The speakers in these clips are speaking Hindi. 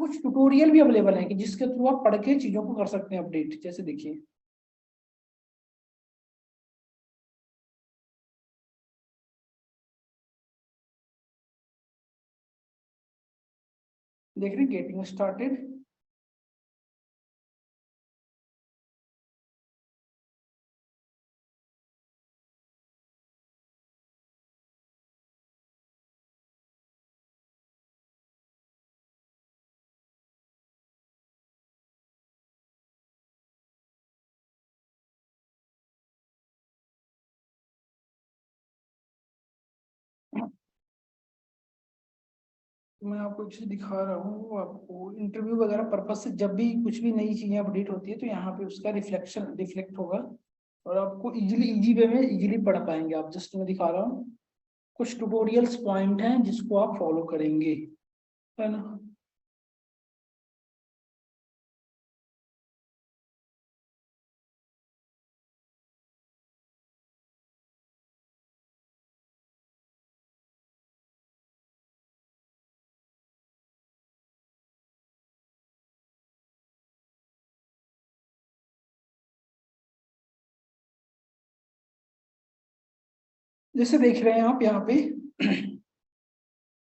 कुछ ट्यूटोरियल भी अवेलेबल है कि जिसके थ्रू आप पढ़ के चीजों को कर सकते हैं अपडेट। जैसे देखिए देख रहे हैं, गेटिंग स्टार्टेड। मैं आपको एक चीज दिखा रहा हूँ, वो आपको इंटरव्यू वगैरह पर्पज से जब भी कुछ भी नई चीजें अपडेट होती है तो यहाँ पे उसका रिफ्लेक्ट होगा और आपको इजी वे में इजीली पढ़ पाएंगे आप। जस्ट मैं दिखा रहा हूँ कुछ ट्यूटोरियल्स पॉइंट हैं जिसको आप फॉलो करेंगे, है ना। जैसे देख रहे हैं आप यहाँ पे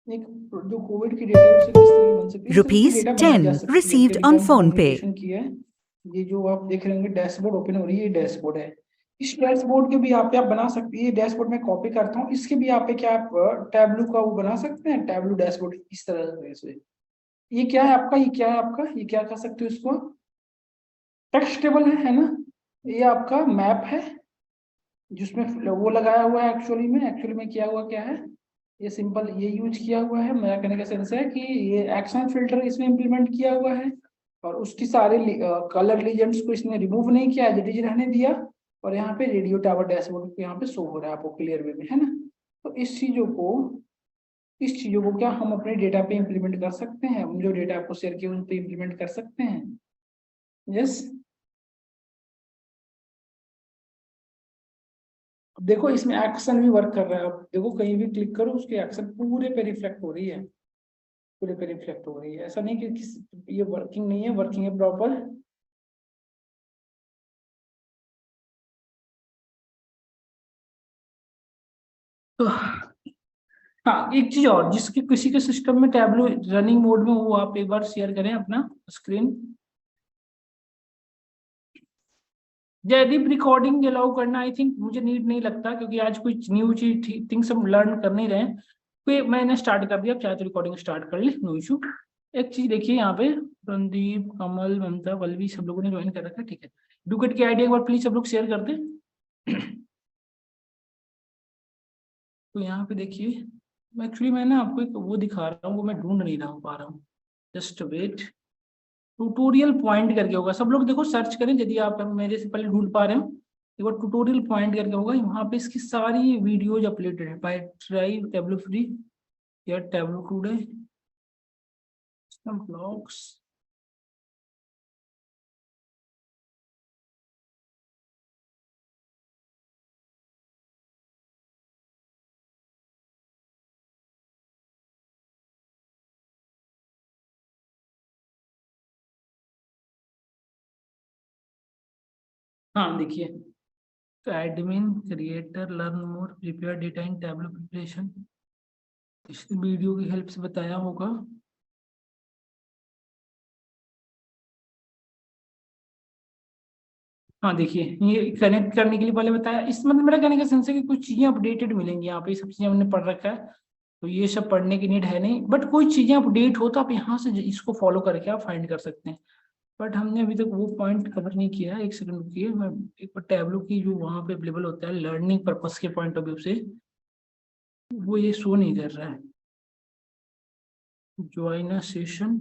एक जो कोविड की डेटा है उसे किस तरह बन सकती है, इस तरह की डेटा बनाई जा ₹10 सकती है। received on टेलीकॉम phone पे। कम्युनिकेशन की है ये, जो आप देख रहे होंगे डैशबोर्ड ओपन हो रही है, ये डैशबोर्ड है। इस डैशबोर्ड के भी यहाँ पे आप बना सकते हैं, ये डैशबोर्ड में कॉपी करता हूँ, इसके भी यहाँ पे क्या आप टैबलू का वो बना सकते हैं, टैबलू डैशबोर्ड इस तरह से। ये क्या है आपका, ये क्या है आपका, ये क्या कर सकते हो इसको, टेक्स्ट टेबल है ना। ये आपका मैप है जिसमें वो लगाया हुआ है। एक्चुअली में किया हुआ क्या है, ये सिंपल ये यूज किया हुआ है। मेरा कहने का सेंस है कि ये एक्शन फिल्टर इसमें इम्प्लीमेंट किया हुआ है और उसकी सारे कलर लीजेंड्स को इसने रिमूव नहीं किया, एज इट इज रहने दिया। और यहाँ पे रेडियो टावर डैशबोर्ड यहाँ पे शो हो रहा है आपको क्लियर वे में, है ना। तो इस चीजों को क्या हम अपने डेटा पे इम्प्लीमेंट कर सकते हैं, हम जो डेटा आपको शेयर किए उन पे इम्प्लीमेंट कर सकते हैं। यस, देखो इसमें एक्शन भी वर्क कर रहा है। आप देखो कहीं भी क्लिक करो उसकी एक्शन पूरे पे रिफ्लेक्ट हो रही है, पूरे पे रिफ्लेक्ट हो रही है। ऐसा नहीं कि ये वर्किंग नहीं है, वर्किंग है प्रॉपर। तो हाँ, एक चीज और, जिसके किसी के सिस्टम में टैबलो रनिंग मोड में, वो आप एक बार शेयर करें अपना स्क्रीन। जयदीप रिकॉर्डिंग अलाउ करना आई थिंक मुझे नीड नहीं लगता, क्योंकि आज कोई न्यू चीज थिंग्स हम लर्न कर नहीं रहे हैं। तो मैंने स्टार्ट कर दिया, अब चाहे तो रिकॉर्डिंग स्टार्ट कर ले, नो इशू। एक चीज देखिए यहाँ पे, रणदीप, कमल, ममता, पल्लवी सब लोगों ने ज्वाइन कर रखा है, ठीक है। डुकेट की आईडी एक बार प्लीज सब लोग शेयर कर दें। तो यहाँ पे देखिए, एक्चुअली मैं ना आपको एक वो दिखा रहा हूँ, वो मैं ढूंढ नहीं रहा हूँ पा रहा हूँ। जस्ट वेट, ट्यूटोरियल पॉइंट करके होगा, सब लोग देखो सर्च करें यदि आप मेरे से पहले ढूंढ पा रहे हो। एक बार ट्यूटोरियल पॉइंट करके होगा, वहाँ पे इसकी सारी वीडियोज अपलोडेड है बाय ट्राई टेबलो फ्री या टेबलो टूडे ब्लॉग्स। हाँ देखिए, तो admin creator learn more prepare data in Tableau preparation, इस वीडियो की हेल्प से बताया होगा। हाँ देखिए, ये कनेक्ट करने के लिए पहले बताया, इस मतलब मेरा कहने का सेंस है कि कुछ चीजें अपडेटेड मिलेंगी यहाँ पे, ये सब चीजें हमने पढ़ रखा है। तो ये सब पढ़ने की नीड है नहीं, बट कोई चीजें अपडेट हो तो आप यहाँ से इसको फॉलो करके आप फाइंड कर सकते हैं। बट हमने अभी तक वो पॉइंट कवर नहीं किया है। एक सेकंड रुकिए, मैं एक बार टैबलो की जो वहाँ पे अवेलेबल होता है लर्निंग पर्पस के पॉइंट ऑफ व्यू से, वो ये शो नहीं कर रहा है। ज्वाइन अ सेशन,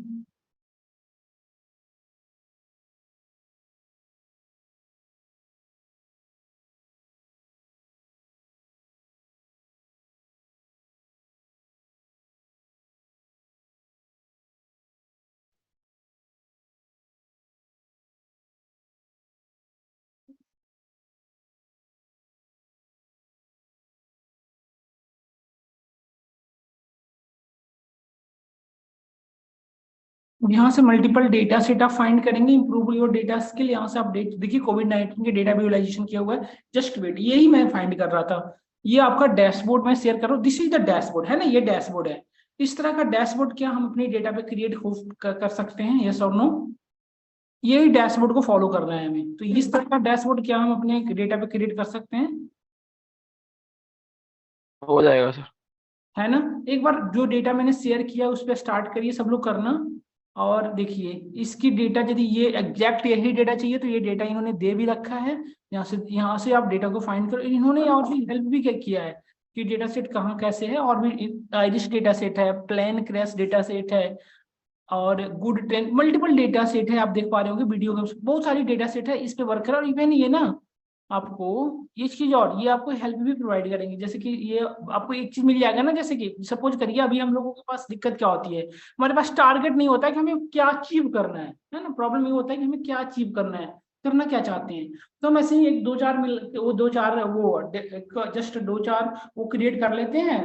यहाँ से मल्टीपल डेटा सेट आप फाइंड करेंगे, इंप्रूव योर डेटा स्किल। यहाँ से आप देखिए कोविड-19 के डेटा विजुअलाइजेशन किया हुआ है, जस्ट वेट, यही मैं फाइंड कर रहा था। ये आपका डैशबोर्ड मैं शेयर कर रहा हूँ, दिस इज द डैशबोर्ड है ना, ये डैशबोर्ड है। इस तरह का डैशबोर्ड क्या हम अपने डेटा पे क्रिएट कर सकते हैं, यस और नो? यही डैशबोर्ड को फॉलो करना है हमें, तो इस तरह का डैशबोर्ड क्या हम अपने डेटा पे क्रिएट कर सकते हैं, हो जाएगा सर। है ना? एक बार जो डेटा मैंने शेयर किया उस पर स्टार्ट करिए सब लोग करना। और देखिए इसकी डेटा, यदि ये एग्जैक्ट यही डेटा चाहिए तो ये डेटा इन्होंने दे भी रखा है। यहाँ से आप डेटा को फाइंड करो। इन्होंने और भी हेल्प भी क्या किया है कि डेटा सेट कहाँ कैसे है, और भी आइरिश डेटा सेट है, प्लेन क्रैश डेटा सेट है, और good trend, multiple data set है। आप देख पा रहे होंगे वीडियो में बहुत सारी डेटा सेट है, इस पे वर्क करो। और इवन ये ना आपको ये चीज, और ये आपको हेल्प भी प्रोवाइड करेंगे, जैसे कि ये आपको एक चीज मिल जाएगा ना, जैसे कि सपोज करिए अभी हम लोगों के पास दिक्कत क्या होती है, हमारे पास टारगेट नहीं होता है कि हमें क्या अचीव करना है ना, प्रॉब्लम ये होता है कि हमें क्या अचीव करना है, करना क्या चाहते हैं। तो हम ऐसे ही एक दो चार जस्ट दो चार वो क्रिएट कर लेते हैं।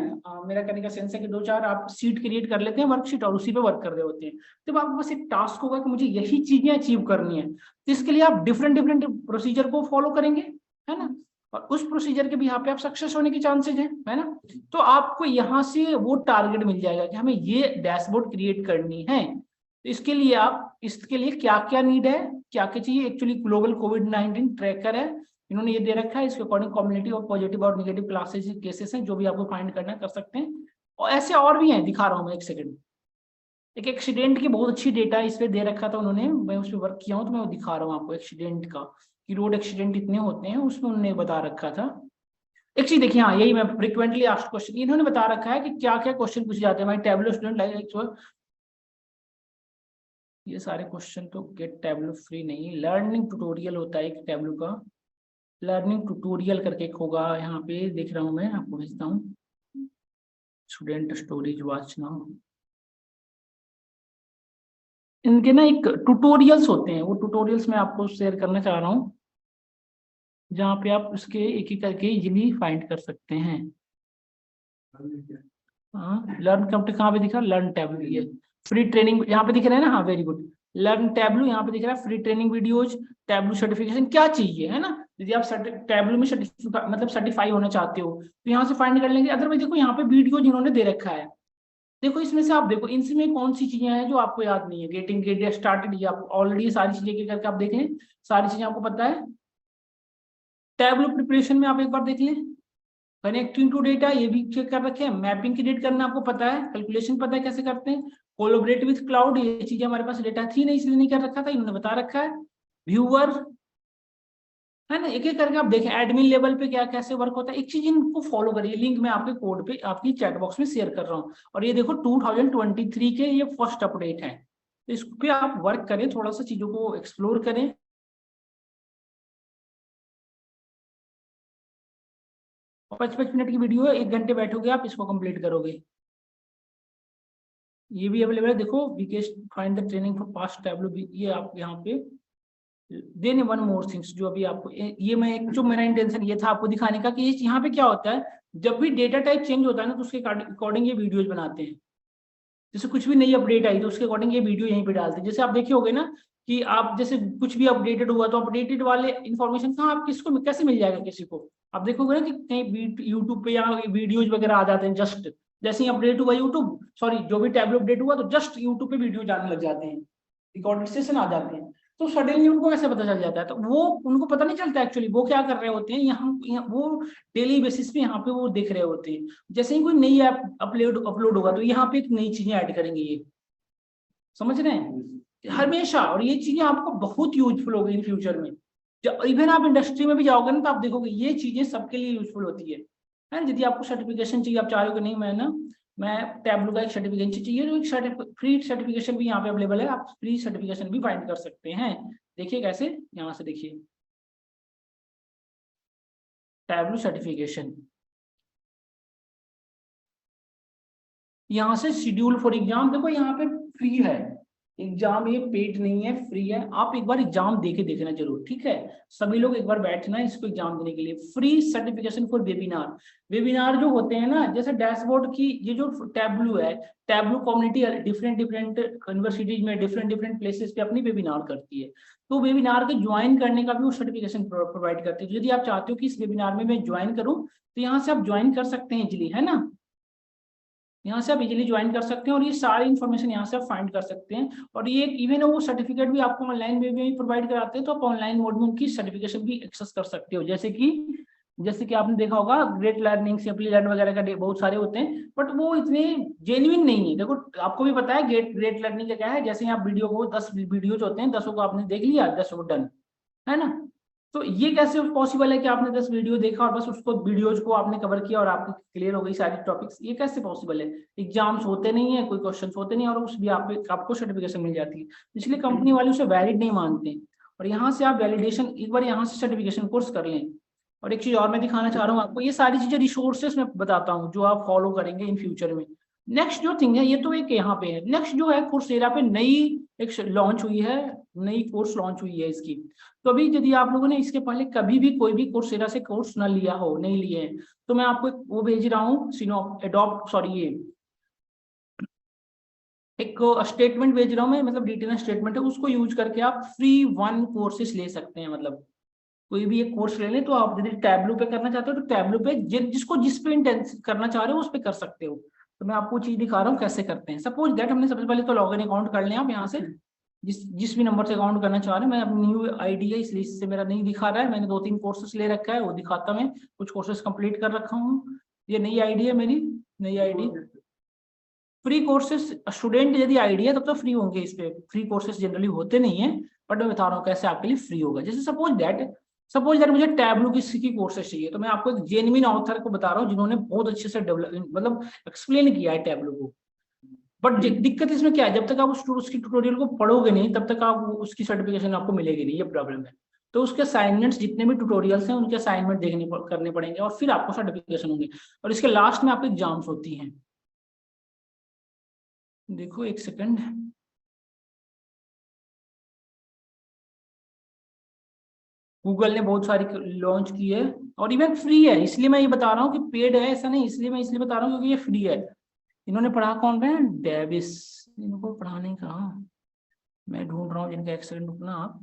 मेरा कहने का सेंस है कि दो चार आप सीट क्रिएट कर लेते हैं वर्कशीट, और उसी पे वर्क कर रहे होते हैं। तो आपके पास एक टास्क होगा कि मुझे यही चीजें अचीव करनी है, तो इसके लिए आप डिफरेंट डिफरेंट प्रोसीजर को फॉलो करेंगे, है ना, और उस प्रोसीजर के भी यहाँ पे आप सक्सेस होने की चांसेस है ना। तो आपको यहाँ से वो टारगेट मिल जाएगा कि हमें ये डैशबोर्ड क्रिएट करनी है। तो इसके लिए क्या क्या नीड है, क्या क्या चाहिए, एक्चुअली ग्लोबल कोविड-19 ट्रैकर है, इन्होंने ये दे रखा है, इसके अकॉर्डिंग कम्युनिटी और पॉजिटिव और नेगेटिव क्लासेस केसेस हैं, जो भी आपको फाइंड करना कर सकते हैं। और ऐसे और भी हैं, दिखा रहा हूँ मैं, एक सेकंड। एक एक्सीडेंट की बहुत अच्छी डेटा इस पे दे रखा था उन्होंने, मैं उस पर वर्क किया हूँ, तो मैं वो दिखा रहा हूँ आपको एक्सीडेंट का, कि रोड एक्सीडेंट इतने होते हैं, उसमें उन्होंने बता रखा था। एक चीज देखिए, हाँ यही मैं फ्रिक्वेंटली आस्क्ड क्वेश्चन, इन्होंने बता रखा है कि क्या क्या क्वेश्चन पूछे जाते हैं हमारे टैबलो स्टूडेंट लाइक। ये सारे क्वेश्चन तो गेट टैबलो फ्री नहीं, लर्निंग ट्यूटोरियल होता है एक टैबलो का, लर्निंग ट्यूटोरियल करके एक होगा, यहाँ पे देख रहा हूँ मैं, आपको भेजता हूँ, स्टूडेंट स्टोरेज वॉच नाउ। इनके ना एक ट्यूटोरियल्स होते हैं, वो ट्यूटोरियल्स मैं आपको शेयर करना चाह रहा हूँ, जहाँ पे आप उसके एक एक करके इजीली फाइंड कर सकते हैं। हाँ, लर्न कहाँ पे दिखा, लर्न टैब्लू, ये फ्री ट्रेनिंग यहाँ पे दिख रहा है ना, हाँ वेरी गुड, लर्न टैब्लू यहाँ पे दिख रहा है, free training videos, tableau certification क्या चाहिए, है ना। यदि आप टैब्लू में सर्टिफाई होना चाहते हो तो यहाँ से फाइंड कर लेंगे। अदरवाइज देखो यहाँ पे वीडियो जिन्होंने दे रखा है, देखो इसमें से आप देखो इनमें कौन सी चीजें हैं जो आपको याद नहीं है, गेटिंग गेट स्टार्टेड, ये आप ऑलरेडी सारी चीजें करके आप देखें, सारी चीजें आपको पता है। टैब्लू प्रिपरेशन में आप एक बार देख लें, कनेक्टिंग टू डेटा ये भी चेक कर रखे हैं, मैपिंग क्रिएट करना आपको पता है, कैलकुलेशन पता है कैसे करते हैं, कोलोबरेट विथ क्लाउड, ये चीजें हमारे पास डेटा थी नहीं इसलिए नहीं कर रखा था, इन्होंने बता रखा है। व्यूअर, है ना, एक एक करके आप देखें, एडमिन लेवल पे क्या कैसे वर्क होता है, एक चीज इनको फॉलो करिए, लिंक मैं आपके कोड पे आपकी चैट बॉक्स में शेयर कर रहा हूँ। और ये देखो 2023 के ये फर्स्ट अपडेट है, तो इस पे आप वर्क करें, थोड़ा सा चीजों को एक्सप्लोर करें। 55 मिनट की वीडियो है, 1 घंटे बैठोगे आप इसको कंप्लीट करोगे। ये भी अवेलेबल है, देखो because find the training for past Tableau, ये आप यहाँ पे देन वन मोर थिंग्स, जो अभी आपको ये मैं एक जो मेरा इंटेंशन ये था आपको दिखाने का कि यहाँ पे क्या होता है, जब भी डेटा टाइप चेंज होता है ना तो उसके अकॉर्डिंग ये वीडियोज बनाते हैं। जैसे कुछ भी नई अपडेट आई तो उसके अकॉर्डिंग ये वीडियो यहीं पे डालते हैं। जैसे आप देखे होगे ना कि आप जैसे कुछ भी अपडेटेड हुआ तो अपडेटेड वाले इन्फॉर्मेशन कहाँ आप किसको कैसे मिल जाएगा किसी को, आप देखोगे ना कि कहीं यूट्यूब पे या वीडियोज वगैरह आ जाते हैं, जस्ट जैसे ही अपडेट हुआ यूट्यूब, सॉरी जो भी टैबलेट अपडेट हुआ तो जस्ट यूट्यूब पे वीडियो जाने लग जाते हैं, रिकॉर्डेड सेशन आ जाते हैं। तो सडनली उनको कैसे पता चल जाता है, तो वो उनको पता नहीं चलता एक्चुअली वो क्या कर रहे होते हैं, यहाँ वो डेली बेसिस पे यहाँ पे वो देख रहे होते हैं। जैसे ही कोई नई ऐप अपलोड होगा तो यहाँ पे एक नई चीजें ऐड करेंगे, ये समझ रहे हैं हमेशा, और ये चीजें आपको बहुत यूजफुल होगी इन फ्यूचर में। जब इवन आप इंडस्ट्री में भी जाओगे ना तो आप देखोगे ये चीजें सबके लिए यूजफुल होती है ना। यदि आपको सर्टिफिकेशन चाहिए, आप चाह रहे हो कि नहीं मैं टैबलू का एक सर्टिफिकेशन चाहिए, तो एक फ्री सर्टिफिकेशन भी यहाँ पे अवेलेबल है, आप फ्री सर्टिफिकेशन भी फाइंड कर सकते हैं। देखिए कैसे, यहाँ से देखिए टैबलू सर्टिफिकेशन, यहाँ से शेड्यूल फॉर एग्जाम, देखो यहाँ पे फ्री है, एग्जाम ये पेड नहीं है, फ्री है। आप एक बार एग्जाम दे के देखना जरूर, ठीक है। सभी लोग एक बार बैठना है इसको एग्जाम देने के लिए। Free certification for webinar. Webinar जो होते हैं ना, जैसे डैशबोर्ड की ये जो टैबलू है, tableau community different different universities में डिफरेंट डिफरेंट प्लेसेस पे अपनी वेबिनार करती है। तो वेबिनार के ज्वाइन करने का भी वो सर्टिफिकेशन प्रोवाइड करती है। यदि आप चाहते हो कि इस वेबिनार में मैं ज्वाइन करूँ, तो यहाँ से आप ज्वाइन कर सकते हैं इजिली, है ना। यहाँ से आप इजीली ज्वाइन कर सकते हैं और ये सारी इन्फॉर्मेशन यहाँ से आप फाइंड कर सकते हैं। और ये इवन वो सर्टिफिकेट भी आपको ऑनलाइन में भी प्रोवाइड कराते हैं, तो आप ऑनलाइन मोड में उनकी सर्टिफिकेशन भी एक्सेस कर सकते हो। जैसे कि आपने देखा होगा ग्रेट लर्निंग, सिंपली लर्न वगैरह का बहुत सारे होते हैं, बट वो इतने जेन्युइन नहीं है। देखो आपको भी पता है ग्रेट ग्रेट लर्निंग का क्या है, जैसे आप वीडियो को 10 वीडियो होते हैं, 10 को आपने देख लिया, 10 डन, है ना। तो ये कैसे पॉसिबल है कि आपने 10 वीडियो देखा और बस उसको वीडियोज को आपने कवर किया और आपकी क्लियर हो गई सारी टॉपिक्स, ये कैसे पॉसिबल है। एग्जाम्स होते नहीं है, कोई क्वेश्चंस होते नहीं और उस भी आपको सर्टिफिकेशन मिल जाती है। इसलिए कंपनी वाले उसे वैलिड नहीं मानते। और यहाँ से आप वैलिडेशन एक बार यहाँ से सर्टिफिकेशन कोर्स कर लें। और एक चीज और मैं दिखाना चाह रहा हूँ आपको, ये सारी चीजें रिसोर्सेस में बताता हूँ जो आप फॉलो करेंगे इन फ्यूचर में। नेक्स्ट जो थिंग है, ये तो एक यहाँ पे है, नेक्स्ट जो है कोर्सेरा पे नई एक लॉन्च हुई है, नई कोर्स लॉन्च हुई है इसकी। तो अभी यदि आप लोगों ने इसके पहले कभी भी कोई भी कोर्सेरा से कोर्स ना लिया हो, नहीं लिए हैं, तो मैं आपको वो भेज रहा हूँ सिनो एडॉप्ट सॉरी ये एक स्टेटमेंट भेज रहा हूँ मैं, मतलब डिटेल स्टेटमेंट है, उसको यूज करके आप फ्री 1 कोर्सेस ले सकते हैं। मतलब कोई भी एक कोर्स ले लें, तो आप यदि टैबलू पे करना चाहते हो तो टैबलू पे जिसको जिस पे इंटेंस करना चाह रहे हो उस पे कर सकते हो। तो मैं आपको चीज दिखा रहा हूँ कैसे करते हैं। सपोज दैट हमने सबसे पहले तो लॉगिन अकाउंट कर लिया आप यहाँ से, जिस भी नंबर से अकाउंट करना चाह रहे हैं। मैं अपनी न्यू आईडी है इसलिए इससे मेरा नहीं दिखा रहा है, मैंने 2-3 कोर्सेस ले रखा है, वो दिखाता मैं कुछ कोर्सेस कंप्लीट कर रखा हूँ। ये नई आईडी है मेरी, नई आईडी। फ्री कोर्सेज स्टूडेंट यदि आईडी है तब तो फ्री होंगे, इस पे फ्री कोर्सेज जनरली होते नहीं है, बट मैं बता रहा हूँ कैसे आपके लिए फ्री होगा। जैसे सपोज दैट मुझे टैबलू की कोर्सेज चाहिए, तो मैं आपको एक जेन्युइन ऑथर को बता रहा हूँ जिन्होंने बहुत अच्छे से डेवलप मतलब एक्सप्लेन किया है टैबलू को। बट दिक्कत इसमें क्या है, जब तक आप उसकी ट्यूटोरियल को पढ़ोगे नहीं तब तक आप उसकी सर्टिफिकेशन आपको मिलेगी नहीं, ये प्रॉब्लम है। तो उसके असाइनमेंट्स जितने भी ट्यूटोरियल्स हैं उनके असाइनमेंट करने पड़ेंगे और फिर आपको सर्टिफिकेशन होंगे। और इसके लास्ट में आपको एग्जाम्स होती हैं। देखो एक सेकंड, गूगल ने बहुत सारी लॉन्च की है और इवन फ्री है, इसलिए मैं ये बता रहा हूँ कि पेड है ऐसा नहीं, इसलिए मैं इसलिए बता रहा हूँ क्योंकि ये फ्री है। इन्होंने पढ़ा कौन है, डेविस। इनको पढ़ाने का मैं ढूंढ रहा हूँ जिनका, एक सेकंड रुकना आप।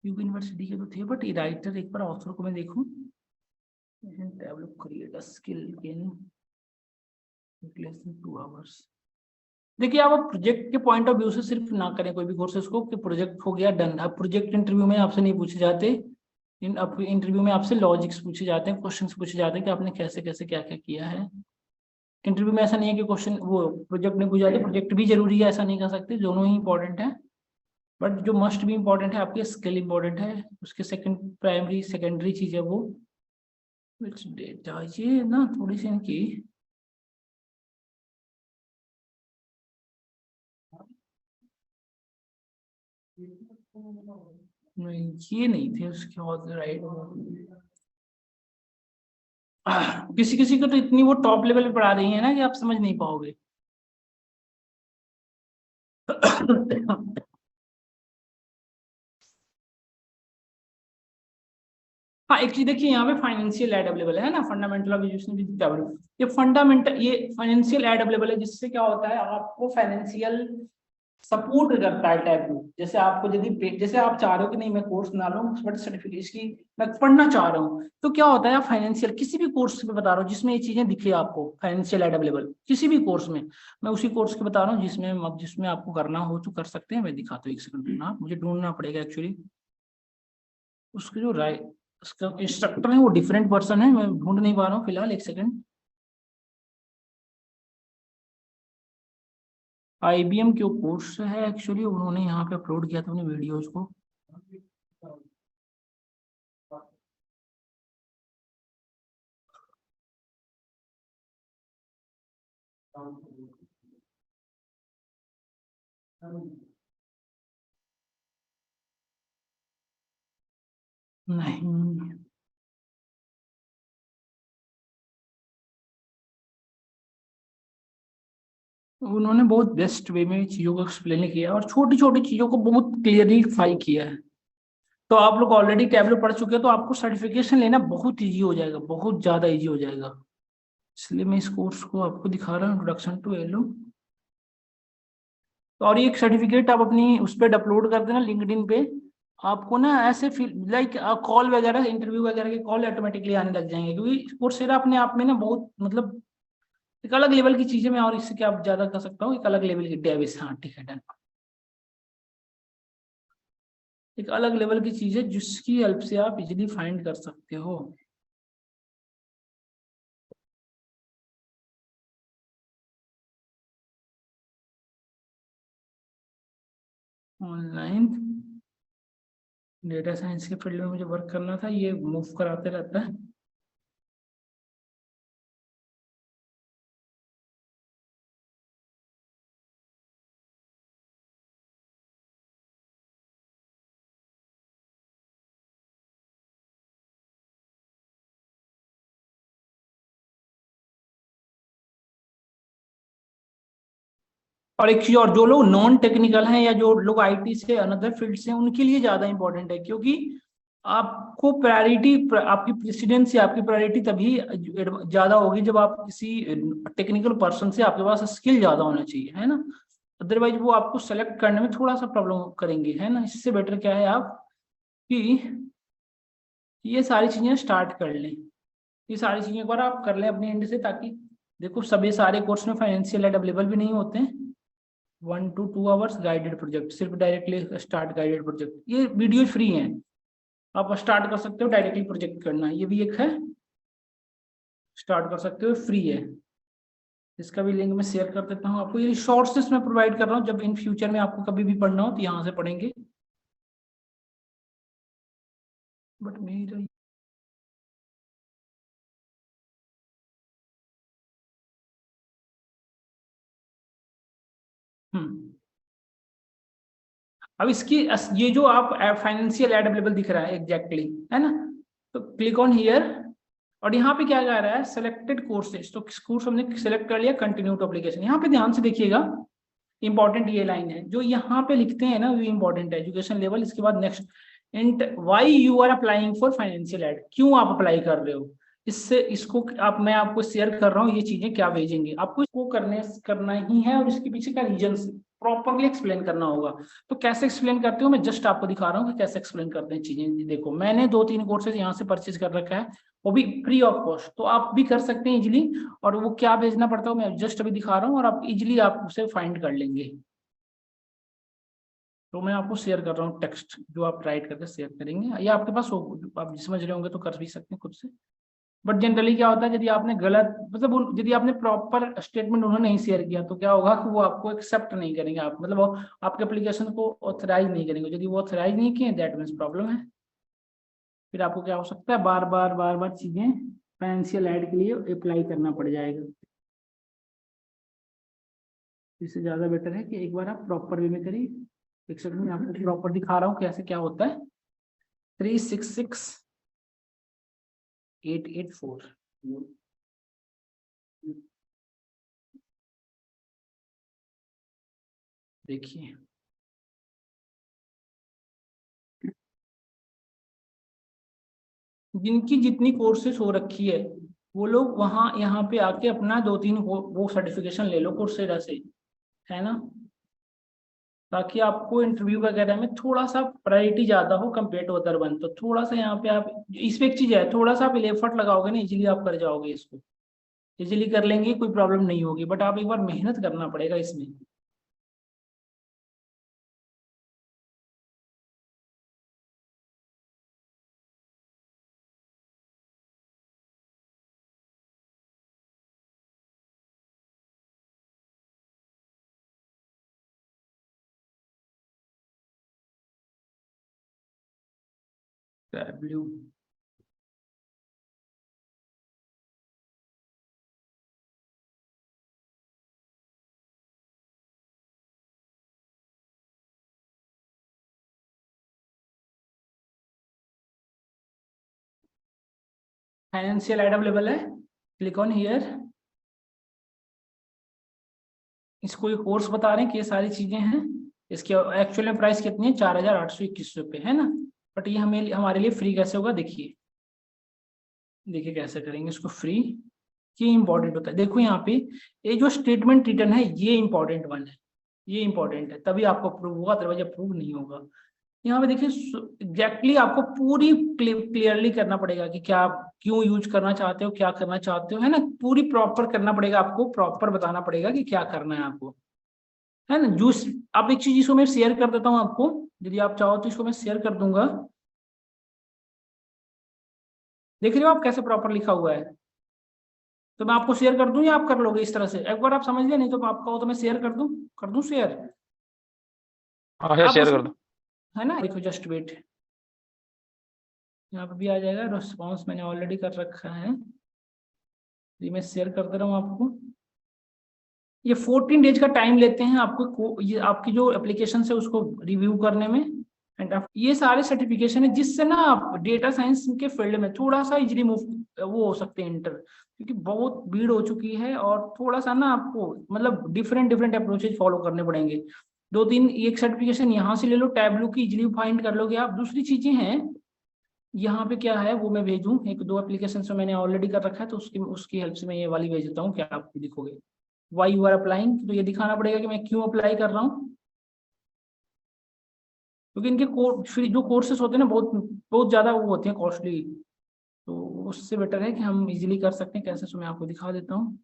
क्योंकि यूनिवर्सिटी के तो थे, बट ये राइटर एक बार ऑथर को मैं देखूँ। Develop create a skill in less than 2 hours. देखिए आप प्रोजेक्ट के पॉइंट ऑफ व्यू से सिर्फ ना करें कोई भी कोर्सेज को कि प्रोजेक्ट हो गया डन। अब प्रोजेक्ट इंटरव्यू में आपसे नहीं पूछे जाते, इन इंटरव्यू में आपसे लॉजिक्स पूछे जाते हैं, क्वेश्चंस पूछे जाते हैं कि आपने कैसे कैसे क्या क्या किया है। इंटरव्यू में ऐसा नहीं है कि क्वेश्चन वो प्रोजेक्ट नहीं पूछे जाते, प्रोजेक्ट भी जरूरी है ऐसा नहीं कह सकते, दोनों ही इंपॉर्टेंट है। बट जो मस्ट भी इंपॉर्टेंट है आपकी स्किल इंपॉर्टेंट है, उसके सेकंड प्राइमरी सेकेंडरी चीज है वो डेटा। ये ना थोड़ी सी इनकी नहीं, ये नहीं थे उसके ऑथराइट। किसी किसी को तो इतनी वो टॉप लेवल पे पढ़ा रही है ना कि आप समझ नहीं पाओगे। हाँ एक चीज देखिए, यहाँ पे फाइनेंशियल एड अवेलेबल है ना, fundamental of education with develop. ये फाइनेंशियल एड अवेलेबल है, जिससे क्या होता है आपको फाइनेंशियल सपोर्ट करता है टैबलू। जैसे आपको यदि जैसे आप चाह रहे हो कि नहीं मैं कोर्स बना लूँ बट सर्टिफिकेट इसकी मैं पढ़ना चाह रहा हूँ, तो क्या होता है आप फाइनेंशियल किसी भी कोर्स पे बता रहा हूँ जिसमें ये चीजें दिखे आपको, फाइनेंशियल एड अवेलेबल किसी भी कोर्स में। मैं उसी कोर्स के बता रहा हूँ जिसमें आपको करना हो तो कर सकते हैं। मैं दिखाता हूँ एक सेकंड ना, मुझे ढूंढना पड़ेगा एक्चुअली उसके जो राय उसका इंस्ट्रक्टर है वो डिफरेंट पर्सन है, मैं ढूंढ नहीं पा रहा हूँ फिलहाल, एक सेकंड। आईबीएम क्यों कोर्स है एक्चुअली, उन्होंने यहाँ पे अपलोड किया था अपने वीडियोज को। नहीं उन्होंने बहुत बेस्ट वे में चीजों को एक्सप्लेन किया और छोटी छोटी चीजों को बहुत क्लियरिफाई किया है। तो आप लोग ऑलरेडी टैबलो पढ़ चुके हैं, तो आपको सर्टिफिकेशन लेना बहुत इजी हो जाएगा, बहुत ज्यादा इजी हो जाएगा। इसलिए मैं इस कोर्स को आपको दिखा रहा हूँ, इंट्रोडक्शन टू एलो। और ये एक सर्टिफिकेट आप अपनी उस पर अपलोड कर देना लिंक्डइन पे, आपको ना ऐसे फील लाइक कॉल वगैरह, इंटरव्यू वगैरह के कॉल ऑटोमेटिकली आने लग जाएंगे, क्योंकि कोर्सेरा अपने आप में ना बहुत मतलब एक अलग लेवल की चीजें। मैं और इससे क्या ज्यादा कर सकता हूँ, एक अलग लेवल की डेविस, हाँ ठीक है डन। एक अलग लेवल की चीज है जिसकी हेल्प से आप इजीली फाइंड कर सकते हो। ऑनलाइन डेटा साइंस के फील्ड में मुझे वर्क करना था, ये मूव कराते रहता है। और एक चीज और, जो लोग नॉन टेक्निकल हैं या जो लोग आईटी से अनदर फील्ड से हैं, उनके लिए ज्यादा इंपॉर्टेंट है, क्योंकि आपको प्रायोरिटी, आपकी प्रेसिडेंस या आपकी प्रायोरिटी तभी ज्यादा होगी जब आप किसी टेक्निकल पर्सन से, आपके पास स्किल ज्यादा होना चाहिए, है ना। अदरवाइज वो आपको सेलेक्ट करने में थोड़ा सा प्रॉब्लम करेंगे, है ना। इससे बेटर क्या है आप कि ये सारी चीजें स्टार्ट कर लें, ये सारी चीजें एक बार आप कर लें अपने एंड से, ताकि देखो सभी सारे कोर्स में फाइनेंशियल एड अवेलेबल भी नहीं होते हैं। 1 to 2 hours गाइडेड प्रोजेक्ट, सिर्फ डायरेक्टली स्टार्ट गाइडेड प्रोजेक्ट, ये वीडियो फ्री हैं, आप स्टार्ट कर सकते हो डायरेक्टली प्रोजेक्ट करना, ये भी एक है, स्टार्ट कर सकते हो, फ्री है। इसका भी लिंक मैं शेयर कर देता हूँ आपको, ये शॉर्ट्स मैं प्रोवाइड कर रहा हूँ, जब इन फ्यूचर में आपको कभी भी पढ़ना हो तो यहाँ से पढ़ेंगे। बट मेरा हम्म अब इसकी ये जो आप फाइनेंशियल एड अवेलेबल दिख रहा है एग्जैक्टली, है ना। तो क्लिक ऑन हियर, और यहाँ पे क्या कह रहा है, सेलेक्टेड कोर्सेज, तो किस कोर्स हमने सेलेक्ट कर लिया, कंटिन्यू टू एप्लीकेशन। यहाँ पे ध्यान से देखिएगा, इंपॉर्टेंट ये लाइन है जो यहाँ पे लिखते हैं ना, वो इंपॉर्टेंट है, एजुकेशन लेवल, इसके बाद नेक्स्ट इंट why you are applying for financial aid, क्यों आप अप्लाई कर रहे हो। इससे इसको आप, मैं आपको शेयर कर रहा हूँ ये चीजें क्या भेजेंगे आपको, इसको करना ही है, और इसके पीछे का रीजन प्रॉपरली एक्सप्लेन करना होगा। तो कैसे एक्सप्लेन करते हो, मैं जस्ट आपको दिखा रहा हूँ कि कैसे एक्सप्लेन करते हैं चीजें। देखो मैंने 2-3 कोर्सेज यहाँ से परचेज कर रखा है, वो भी फ्री ऑफ कॉस्ट, तो आप भी कर सकते हैं इजिली। और वो क्या भेजना पड़ता है मैं जस्ट अभी दिखा रहा हूँ, और आप इजिली आप उसे फाइंड कर लेंगे। तो मैं आपको शेयर कर रहा हूँ टेक्स्ट, जो आप राइट करके शेयर करेंगे, या आपके पास हो, आप समझ रहे होंगे तो कर भी सकते हैं खुद से। बट जनरली क्या होता है, यदि आपने गलत मतलब यदि आपने प्रॉपर स्टेटमेंट उन्होंने नहीं शेयर किया, तो क्या होगा कि वो आपको एक्सेप्ट नहीं करेंगे, आप मतलब वो आपके एप्लीकेशन को ऑथराइज नहीं करेंगे। यदि वो ऑथराइज नहीं किए, दैट मीन्स प्रॉब्लम है। फिर आपको क्या हो सकता है, बार बार चीजें फाइनेंशियल एड के लिए अप्लाई करना पड़ जाएगा। इससे ज्यादा बेटर है कि एक बार आप प्रॉपर वे में करिए। एक सेकंड में आपको प्रॉपर दिखा रहा हूँ कैसे क्या होता है। 366884, देखिए जिनकी जितनी कोर्सेज हो रखी है, वो लोग वहाँ यहाँ पे आके अपना 2-3 वो सर्टिफिकेशन ले लो कोर्सेरा से, है ना, ताकि आपको इंटरव्यू वगैरह में थोड़ा सा प्रायोरिटी ज्यादा हो कंपेयर टू अदर वन। तो थोड़ा सा यहाँ पे आप, इसमें एक चीज है, थोड़ा सा आप एफर्ट लगाओगे ना, इजीली आप कर जाओगे इसको, इजीली कर लेंगे, कोई प्रॉब्लम नहीं होगी। बट आप एक बार मेहनत करना पड़ेगा इसमें। W फाइनेंशियल एड अवेलेबल है, क्लिक ऑन हियर, इसको ये कोर्स बता रहे हैं कि ये सारी चीजें हैं। इसके एक्चुअल में प्राइस कितनी है, 4,821 है ना। बट ये हमें हमारे लिए फ्री कैसे होगा, देखिए देखिए कैसे करेंगे इसको फ्री। ये इंपॉर्टेंट होता है, देखो यहाँ पे ये जो स्टेटमेंट रिटर्न है ये इंपॉर्टेंट वन है, ये इंपॉर्टेंट है, तभी आपको अप्रूव होगा, अदरवाइज अप्रूव नहीं होगा। यहाँ पे देखिए एग्जैक्टली आपको पूरी क्लियरली करना पड़ेगा कि क्या आप क्यों यूज करना चाहते हो, क्या करना चाहते हो, है ना। पूरी प्रॉपर करना पड़ेगा आपको, प्रॉपर बताना पड़ेगा कि क्या करना है आपको, है ना। जूस आप एक चीज इसको मैं शेयर कर देता हूँ आपको, यदि आप चाहो तो इसको मैं शेयर कर दूंगा। देख रहे हो आप कैसे प्रॉपर लिखा हुआ है। तो मैं आपको शेयर कर दूं या आप कर लोगे इस तरह से, एक बार आप समझ लिया, नहीं तो आपका हो तो मैं शेयर कर दूं शेयर। हाँ आप शेयर उसको, कर दो। है ना, देखो जस्ट वेट, यहाँ पे भी आ जाएगा रिस्पॉन्स, मैंने ऑलरेडी कर रखा है, ये मैं शेयर कर दे रहा हूँ आपको। ये 14 डेज का टाइम लेते हैं आपको, ये आपकी जो एप्लीकेशन है उसको रिव्यू करने में। एंड ये सारे सर्टिफिकेशन है जिससे ना आप डेटा साइंस के फील्ड में थोड़ा सा इजीली मूव वो हो सकते हैं इंटर, क्योंकि बहुत भीड़ हो चुकी है और थोड़ा सा ना आपको मतलब डिफरेंट डिफरेंट अप्रोचेज फॉलो करने पड़ेंगे। 2-3 एक सर्टिफिकेशन यहाँ से ले लो, टैबलू की इजीली फाइंड कर लोगे आप। दूसरी चीजें हैं यहाँ पे क्या है वो मैं भेजूँ, 1-2 एप्लीकेशन से मैंने ऑलरेडी कर रखा है, तो उसकी उसकी हेल्प से मैं ये वाली भेज देता हूँ, क्या आप दिखोगे वाई यू आर अप्लाइंग, तो ये दिखाना पड़ेगा कि मैं क्यों अप्लाई कर रहा हूँ, क्योंकि इनके जो कोर्सेज होते हैं ना बहुत बहुत ज्यादा वो होते हैं कॉस्टली, तो उससे बेटर है कि हम इजीली कर सकते हैं कैसे, सो मैं आपको दिखा देता हूँ।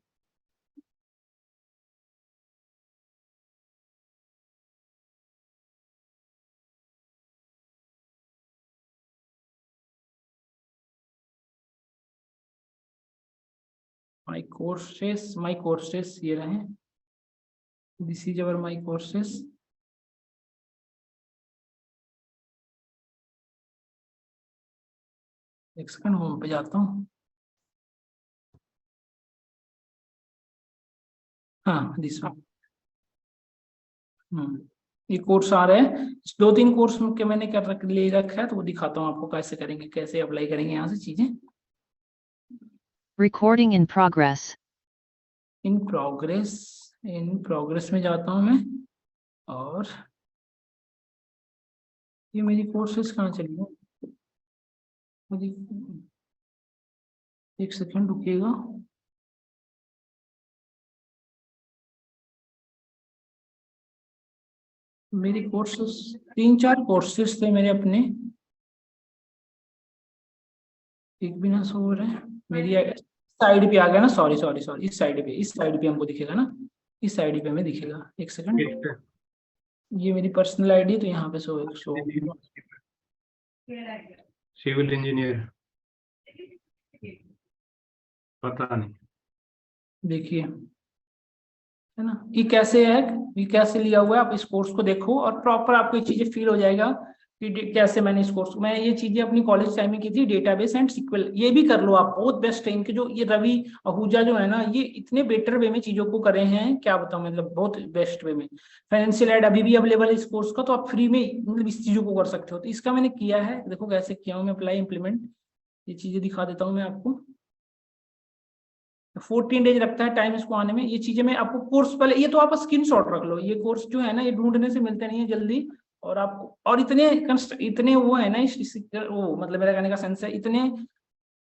माई कोर्सेस ये रहे, this is our my courses. एक सेकंड होम पे जाता हूँ, हाँ दिस वन। ये कोर्स आ रहे हैं, 2-3 कोर्स के मैंने कर ले रखा है, तो वो दिखाता हूँ आपको कैसे करेंगे, कैसे अप्लाई करेंगे यहाँ से चीजें। Recording in progress. In progress में जाता हूँ मैं, और ये मेरी कोर्सेस कहाँ चली है, मुझे एक सेकंड रुकिएगा। मेरी कोर्सेस 3-4 कोर्सेस थे मेरे अपने, एक भी ना सो रहे हैं मेरी साइड पे आ गया ना, सॉरी सॉरी सॉरी, इस साइड पे हमको दिखेगा ना, इस साइड पे हमें दिखेगा, एक सेकंड। ये मेरी पर्सनल आईडी, तो यहाँ पे शो सिविल इंजीनियर पता नहीं, देखिए, है ना। ये कैसे है, ये कैसे लिया हुआ है, आप इस कोर्स को देखो और प्रॉपर आपको ये चीजें फील हो जाएगा कि कैसे मैंने इस कोर्स, मैं ये चीजें अपनी कॉलेज टाइम में की थी, डेटाबेस एंड सिक्वल, ये भी कर लो आप, बहुत बेस्ट है इनके। जो ये रवि आहूजा जो है ना, ये इतने बेटर वे में चीजों को करे हैं, क्या बताऊं, मतलब बहुत बेस्ट वे में। फाइनेंशियल एड अभी भी अवेलेबल है इस कोर्स का, तो आप फ्री में मतलब इस चीजों को कर सकते हो, तो इसका मैंने किया है, देखो कैसे किया हूँ मैं अप्लाई इम्प्लीमेंट, ये चीजें दिखा देता हूँ मैं आपको। 14 डेज लगता है टाइम इसको आने में, ये चीजें मैं आपको कोर्स पहले, ये तो आप स्क्रीनशॉट रख लो, ये कोर्स जो है ना ये ढूंढने से मिलते नहीं है जल्दी, और आपको और इतने वो है ना वो मतलब मेरा कहने का सेंस है, इतने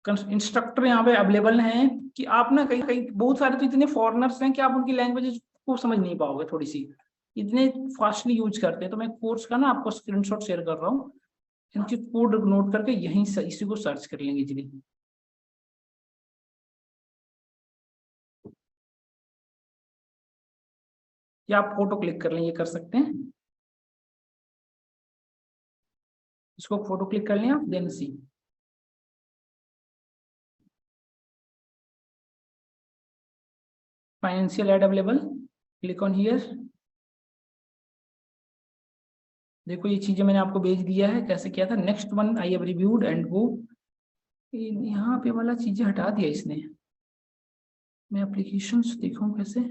इंस्ट्रक्टर यहाँ पे अवेलेबल हैं कि आप ना कहीं कहीं बहुत सारे तो इतने फॉरेनर्स हैं कि आप उनकी लैंग्वेज को समझ नहीं पाओगे थोड़ी सी, इतने फास्टली यूज करते हैं। तो मैं कोर्स का ना आपको स्क्रीनशॉट शेयर कर रहा हूँ, इनकी कोड नोट करके यहीं से इसी को सर्च कर लेंगे इजीली। या आप फोटो क्लिक कर लें, ये कर सकते हैं, इसको फोटो क्लिक कर लें आप, then see financial aid available, click on here. देखो ये चीजें मैंने आपको भेज दिया है, कैसे किया था, next one I have reviewed and go, यहाँ पे वाला चीजें हटा दिया इसने, मैं एप्लीकेशंस देखूं कैसे,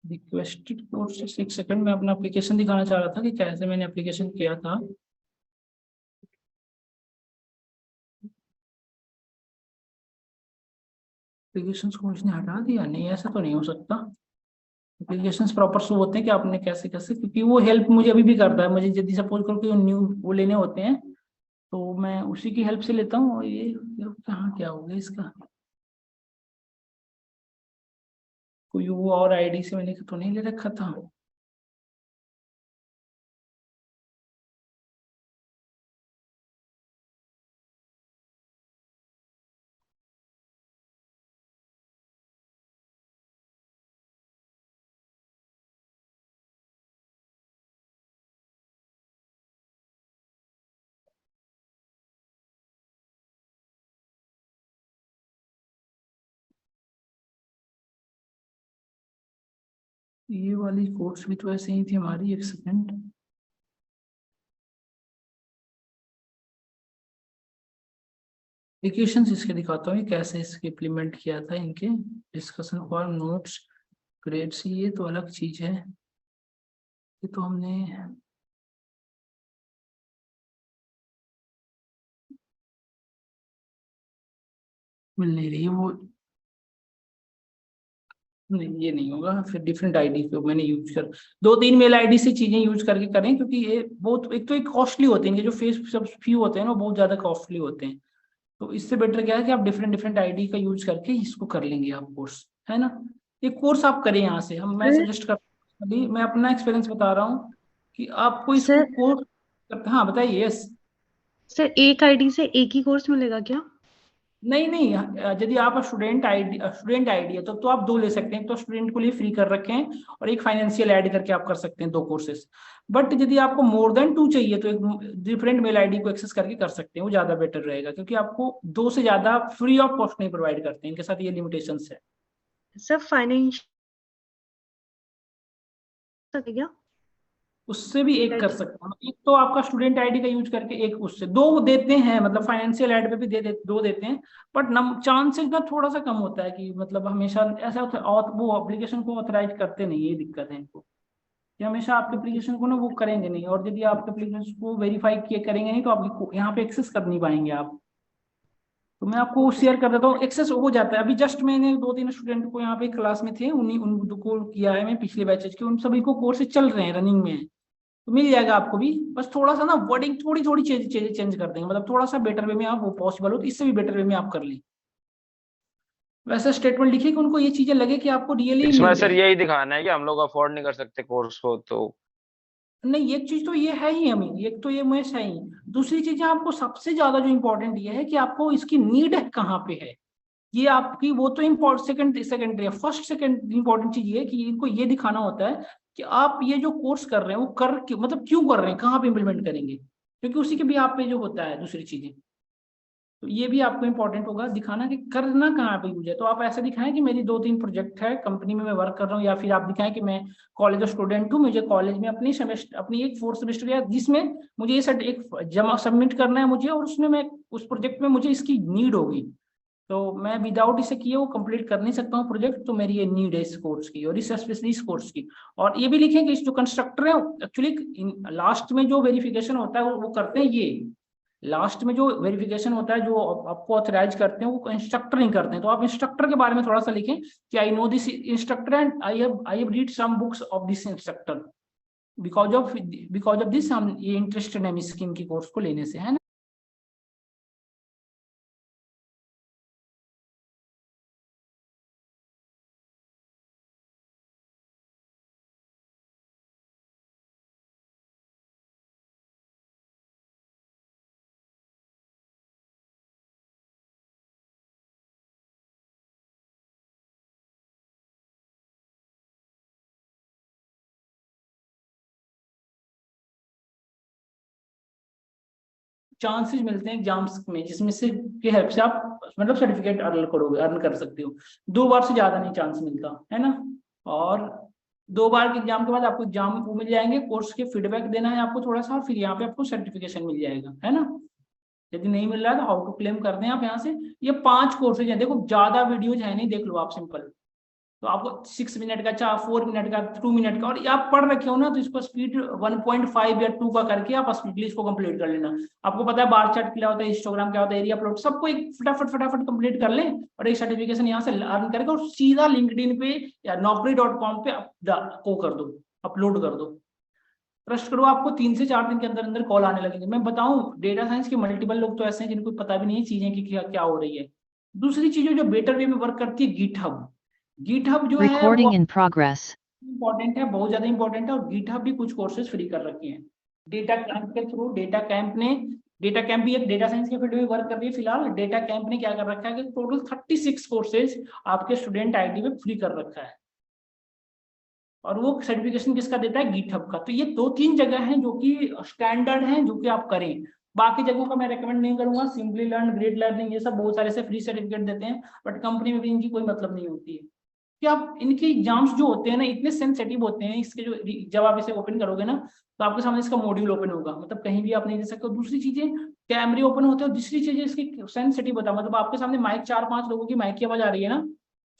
रिक्वेस्टेड कोर्सेस, एक सेकंड, मैं अपना एप्लीकेशन दिखाना चाह रहा था कि कैसे मैंने एप्लीकेशन किया था। एप्लीकेशंस को इसने हटा दिया? नहीं, ऐसा तो नहीं हो सकता। एप्लीकेशंस प्रॉपर शो होते हैं कि आपने कैसे कैसे, क्योंकि वो हेल्प मुझे अभी भी करता है। मुझे यदि सपोज करो कि न्यू वो लेने होते हैं तो मैं उसी की हेल्प से लेता हूँ। और ये कहाँ क्या हो गया इसका? कोई वो और आईडी से मैंने तो नहीं ले रखा था। ये वाली कोर्स भी तो ऐसे ही थी हमारी। एक सेकंड, एप्लीकेशंस इसके दिखाता हूँ ये कैसे इसके इम्प्लीमेंट किया था इनके। डिस्कशन फॉर नोट्स ग्रेड्स, ये तो अलग चीज है। ये तो हमने मिल नहीं रही है वो। नहीं, ये नहीं होगा। फिर डिफरेंट आईडी पे मैंने यूज कर, 2-3 मेल आईडी से चीजें यूज करके करें, क्योंकि ये बहुत, एक तो एक कॉस्टली होते हैं, जो फेस सब फी होते हैं ना, बहुत ज्यादा कॉस्टली होते हैं। तो इससे बेटर क्या है कि आप डिफरेंट डिफरेंट आईडी का यूज करके इसको कर लेंगे आप कोर्स, है ना। ये कोर्स आप करें यहाँ से, हम मैं सर सजेस्ट कर, अभी मैं अपना एक्सपीरियंस बता रहा हूँ कि आपको इसको सर कोर्स, हाँ बताइए। यस। सर एक आईडी से एक ही कोर्स मिलेगा क्या? नहीं नहीं, यदि आप स्टूडेंट आईडी है तो आप 2 ले सकते हैं। तो स्टूडेंट को लिए फ्री कर रखे हैं, और एक फाइनेंशियल ऐड करके आप कर सकते हैं 2 कोर्सेज। बट यदि आपको मोर देन 2 चाहिए तो एक डिफरेंट मेल आईडी को एक्सेस करके कर सकते हैं, वो ज्यादा बेटर रहेगा, क्योंकि आपको 2 से ज्यादा फ्री ऑफ कॉस्ट नहीं प्रोवाइड करते हैं, इनके साथ ये लिमिटेशंस है। सर फाइनेंशियल क्या? उससे भी एक कर आईडी सकते हैं। एक तो आपका स्टूडेंट आईडी का यूज करके, एक उससे 2 देते हैं, मतलब फाइनेंशियल ऐड पे भी 2 देते हैं। बट चांसेस ना थोड़ा सा कम होता है कि मतलब हमेशा ऐसा होता है, और वो एप्लीकेशन को ऑथराइज करते नहीं, ये दिक्कत है इनको, कि हमेशा आपके एप्लीकेशन को ना वो करेंगे नहीं, और यदि आपके एप्लीकेशन को वेरीफाई किए करेंगे नहीं तो आपकी यहाँ पे एक्सेस कर नहीं पाएंगे आप। तो मैं आपको ओके शेयर कर देता हूँ, एक्सेस हो जाता है। अभी जस्ट मैंने 2-3 स्टूडेंट को यहाँ पे क्लास में थे, उन्हीं उनको किया है मैं, पिछले बैचेज के, उन सभी को कोर्सेज चल रहे हैं, रनिंग में है। तो मिल जाएगा आपको भी। बस थोड़ा सा ना वर्डिंग थोड़ी थोड़ी चीजें चेंज कर देंगे, मतलब थोड़ा सा बेटर वे में आप, वो पॉसिबल हो तो इससे भी बेटर वे में आप कर लें। वैसा स्टेटमेंट लिखिए कि उनको ये चीजें लगे कि आपको रियली इसमें मिल सर जाए। यही दिखाना है कि हम लोग अफोर्ड नहीं कर सकते कोर्स को, तो नहीं, एक चीज तो ये है ही हमें, एक तो ये मैं सही। दूसरी चीज आपको सबसे ज्यादा जो इम्पोर्टेंट ये है कि आपको इसकी नीड है कहाँ पे है। ये आपकी वो तो इम्पोर्ट सेकेंडरी है। फर्स्ट सेकेंड इंपॉर्टेंट चीज ये है कि इनको ये दिखाना होता है कि आप ये जो कोर्स कर रहे हैं वो कर मतलब क्यों कर रहे हैं, कहाँ पे इम्प्लीमेंट करेंगे, क्योंकि उसी के भी आप पे जो होता है दूसरी चीजें। तो ये भी आपको इंपॉर्टेंट होगा दिखाना कि करना कहाँ पे यूज है। तो आप ऐसा दिखाएं कि मेरी 2-3 प्रोजेक्ट है, कंपनी में मैं वर्क कर रहा हूँ, या फिर आप दिखाएं कि मैं कॉलेज स्टूडेंट हूँ, मुझे कॉलेज में अपनी सेमेस्टर, अपनी एक 4th सेमेस्टर या जिसमें मुझे ये सर्ट एक जमा सबमिट करना है मुझे, और उसमें मैं उस प्रोजेक्ट में मुझे इसकी नीड होगी। तो मैं विदाउट इसे किए वो कंप्लीट कर नहीं सकता हूँ प्रोजेक्ट, तो मेरी ये नीड है इस कोर्स की, और इस स्पेशली इस कोर्स की। और ये भी लिखें कि इस जो कंस्ट्रक्टर है, एक्चुअली लास्ट में जो वेरिफिकेशन होता है वो करते हैं ये। लास्ट में जो वेरिफिकेशन होता है, जो आपको ऑथराइज करते हैं, वो इंस्ट्रक्टर नहीं करते हैं। तो आप इंस्ट्रक्टर के बारे में थोड़ा सा लिखें कि I know this instructor and I have read some books of this instructor, because of this हम ये इंटरेस्टेड है स्किन की कोर्स को लेने से, है ना। चांसेस मिलते हैं एग्जाम्स में जिसमें से की हेल्प से आप मतलब सर्टिफिकेट अर्न करोगे, अर्न कर सकते हो। 2 बार से ज्यादा नहीं चांस मिलता, है ना। और 2 बार के एग्जाम के बाद आपको एग्जाम वो मिल जाएंगे, कोर्स के फीडबैक देना है आपको थोड़ा सा, और फिर यहाँ पे आपको सर्टिफिकेशन मिल जाएगा, है ना। यदि नहीं मिल रहा है तो हाउ टू क्लेम कर दें आप यहाँ से। ये 5 कोर्सेज हैं, देखो ज्यादा वीडियोज है नहीं, देख लो आप सिंपल। तो आपको 6 मिनट का, 4 मिनट का, 2 मिनट का, और आप पढ़ रखे हो ना तो इसको स्पीड 1.5 या 2 का करके आप स्पीडली इसको कंप्लीट कर लेना। आपको पता है बार चार्ट क्या होता है, हिस्टोग्राम क्या होता है, एरिया प्लॉट, सबको एक फटाफट कंप्लीट कर लें और एक सर्टिफिकेशन यहाँ से अर्न करके और सीधा लिंक्डइन पे या naukri.com पे को कर दो, अपलोड कर दो। ट्रस्ट करो, आपको 3 से 4 दिन के अंदर अंदर कॉल आने लगेंगे। मैं बताऊं, डेटा साइंस के मल्टीपल लोग तो ऐसे हैं जिनको पता भी नहीं है चीजें की क्या हो रही है। दूसरी चीज जो बेटर वे में वर्क करती है, गिटहब जो है Recording in progress. इंपॉर्टेंट है, बहुत ज्यादा इंपॉर्टेंट है। और गिटहब भी कुछ कोर्सेज फ्री कर रखे हैं डेटा कैंप के थ्रू। डेटा कैंप भी एक डेटा साइंस के फील्ड में वर्क कर रही है फिलहाल। डेटा कैंप ने क्या कर रखा है कि टोटल 36 कोर्सेज आपके स्टूडेंट आईटी में फ्री कर रखा है, और वो सर्टिफिकेशन किसका देता है, गिटहब का। तो ये 2-3 जगह हैं जो कि स्टैंडर्ड हैं, जो कि आप करें। बाकी जगहों का मैं रेकमेंड नहीं करूंगा। सिंपली लर्न, ग्रेट लर्निंग, ये सब बहुत सारे से फ्री सर्टिफिकेट देते हैं, बट कंपनी में भी इनकी कोई मतलब नहीं होती है कि आप इनके एग्जाम्स जो होते हैं ना इतने सेंसिटिव होते हैं। इसके जो जब आप इसे ओपन करोगे ना तो आपके सामने इसका मॉड्यूल ओपन होगा, मतलब कहीं भी आप नहीं दे सकते। दूसरी चीजें कैमरे ओपन होते हैं, और दूसरी चीजें इसकी सेंसिटिव होता है, मतलब आपके सामने माइक 4-5 लोगों की माइक की आवाज आ रही है ना,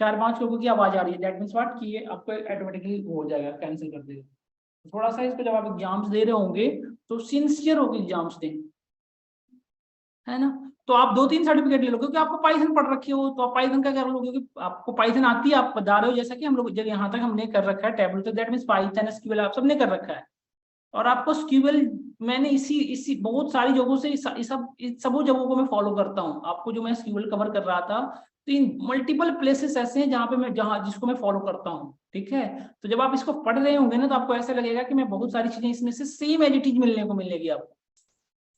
4-5 लोगों की आवाज आ रही है, दैट मींस व्हाट कि ये आपको ऑटोमेटिकली हो जाएगा, कैंसिल कर देगा। थोड़ा सा इसको जब आप एग्जाम्स दे रहे होंगे तो सिंसियर होकर एग्जाम्स दें, है ना। तो आप 2-3 सर्टिफिकेट ले लो, क्योंकि आपको पाइथन पढ़ रखी हो तो आप पाइथन का कर लो, क्योंकि आपको पाइथन आती है, आप बता रहे हो। जैसा कि हम लोग जब यहाँ तक हमने कर रखा है टैबलू, तो दैट मींस पाइथन, एसक्यूएल आप सबने कर रखा है। और आपको एसक्यूएल मैंने इसी बहुत सारी जगहों से इस सब जगहों को मैं फॉलो करता हूँ। आपको जो मैं एसक्यूएल कवर कर रहा था, तो इन मल्टीपल प्लेसेस ऐसे हैं जहाँ पे मैं जिसको मैं फॉलो करता हूँ, ठीक है। तो जब आप इसको पढ़ रहे होंगे ना तो आपको ऐसा लगेगा कि मैं बहुत सारी चीजें इसमें से सेम एज इट इज मिलने को मिलेगी आपको।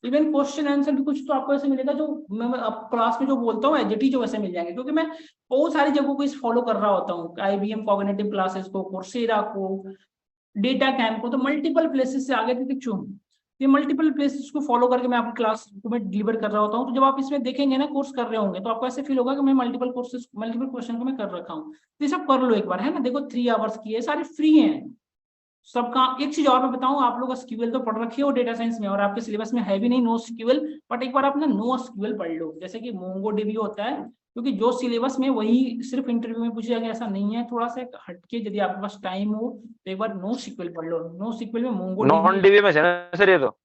इवन क्वेश्चन आंसर भी कुछ तो आपको ऐसे मिलेगा जो मैं आप क्लास में जो बोलता हूँ एज जो वैसे मिल जाएंगे, क्योंकि मैं बहुत सारी जगहों को इस फॉलो कर रहा होता हूँ, IBM कॉग्निटिव क्लासेस को, कोर्सेरा को, डेटा कैंप को। तो मल्टीपल प्लेसेस से आगे तक चुन, ये मल्टीपल प्लेसेस को फॉलो करके मैं आपकी क्लास को मैं डिलीवर कर रहा होता हूँ। तो जब आप इसमें देखेंगे ना कोर्स कर रहे होंगे तो आपको ऐसे फील होगा कि मैं मल्टीपल क्वेश्चन को मैं कर रखा हूँ। तो ये सब कर लो एक बार, है ना। देखो 3 आवर्स की है, सारी फ्री हैं सबका। एक चीज और मैं बताऊं, आप लोग एसक्यूएल तो पढ़ रखे हो डेटा साइंस में, और आपके सिलेबस में है भी नहीं नो एसक्यूएल, बट एक बार आप ना नो एसक्यूएल पढ़ लो, जैसे कि मोंगोडीबी होता है, क्योंकि जो सिलेबस में वही सिर्फ इंटरव्यू में पूछा जाएगा ऐसा नहीं है। थोड़ा सा हटके यदि आपके पास टाइम हो तो एक बार नो एसक्यूएल पढ़ लो। नो एसक्यूएल में मोंगोडीबी, नॉन डीबी में से ना सर ये तो?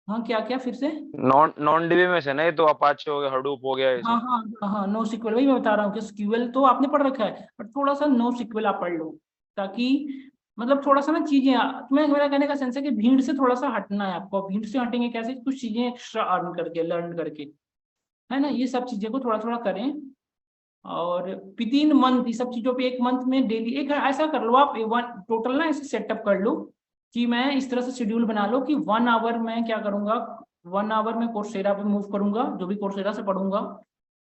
हाँ क्या फिर से? नॉन डीबी में से नहीं तो अपाचे हो गया, हडूप हो गया, ये हाँ सब। हाँ नो एसक्यूएल, वही मैं बता रहा हूँ कि एसक्यूएल तो आपने पढ़ रखा है, बट थोड़ा सा नो एसक्यूएल आप पढ़ लो, ताकि मतलब थोड़ा सा ना चीजें तुम्हें, मेरा कहने का सेंस है कि भीड़ से थोड़ा सा हटना है आपको। भीड़ से हटेंगे कैसे, कुछ चीजें एक्स्ट्रा अर्न करके, लर्न करके, है ना। ये सब चीजें को थोड़ा थोड़ा करें, और विदिन मंथ ये सब चीजों पे 1 मंथ में डेली एक ऐसा कर लो आप, टोटल ना ऐसे सेटअप कर लो कि मैं इस तरह से शेड्यूल बना लो कि 1 आवर मैं क्या करूंगा, 1 आवर में कोर्सेरा पे मूव करूंगा, जो भी कोर्सेरा से पढ़ूंगा।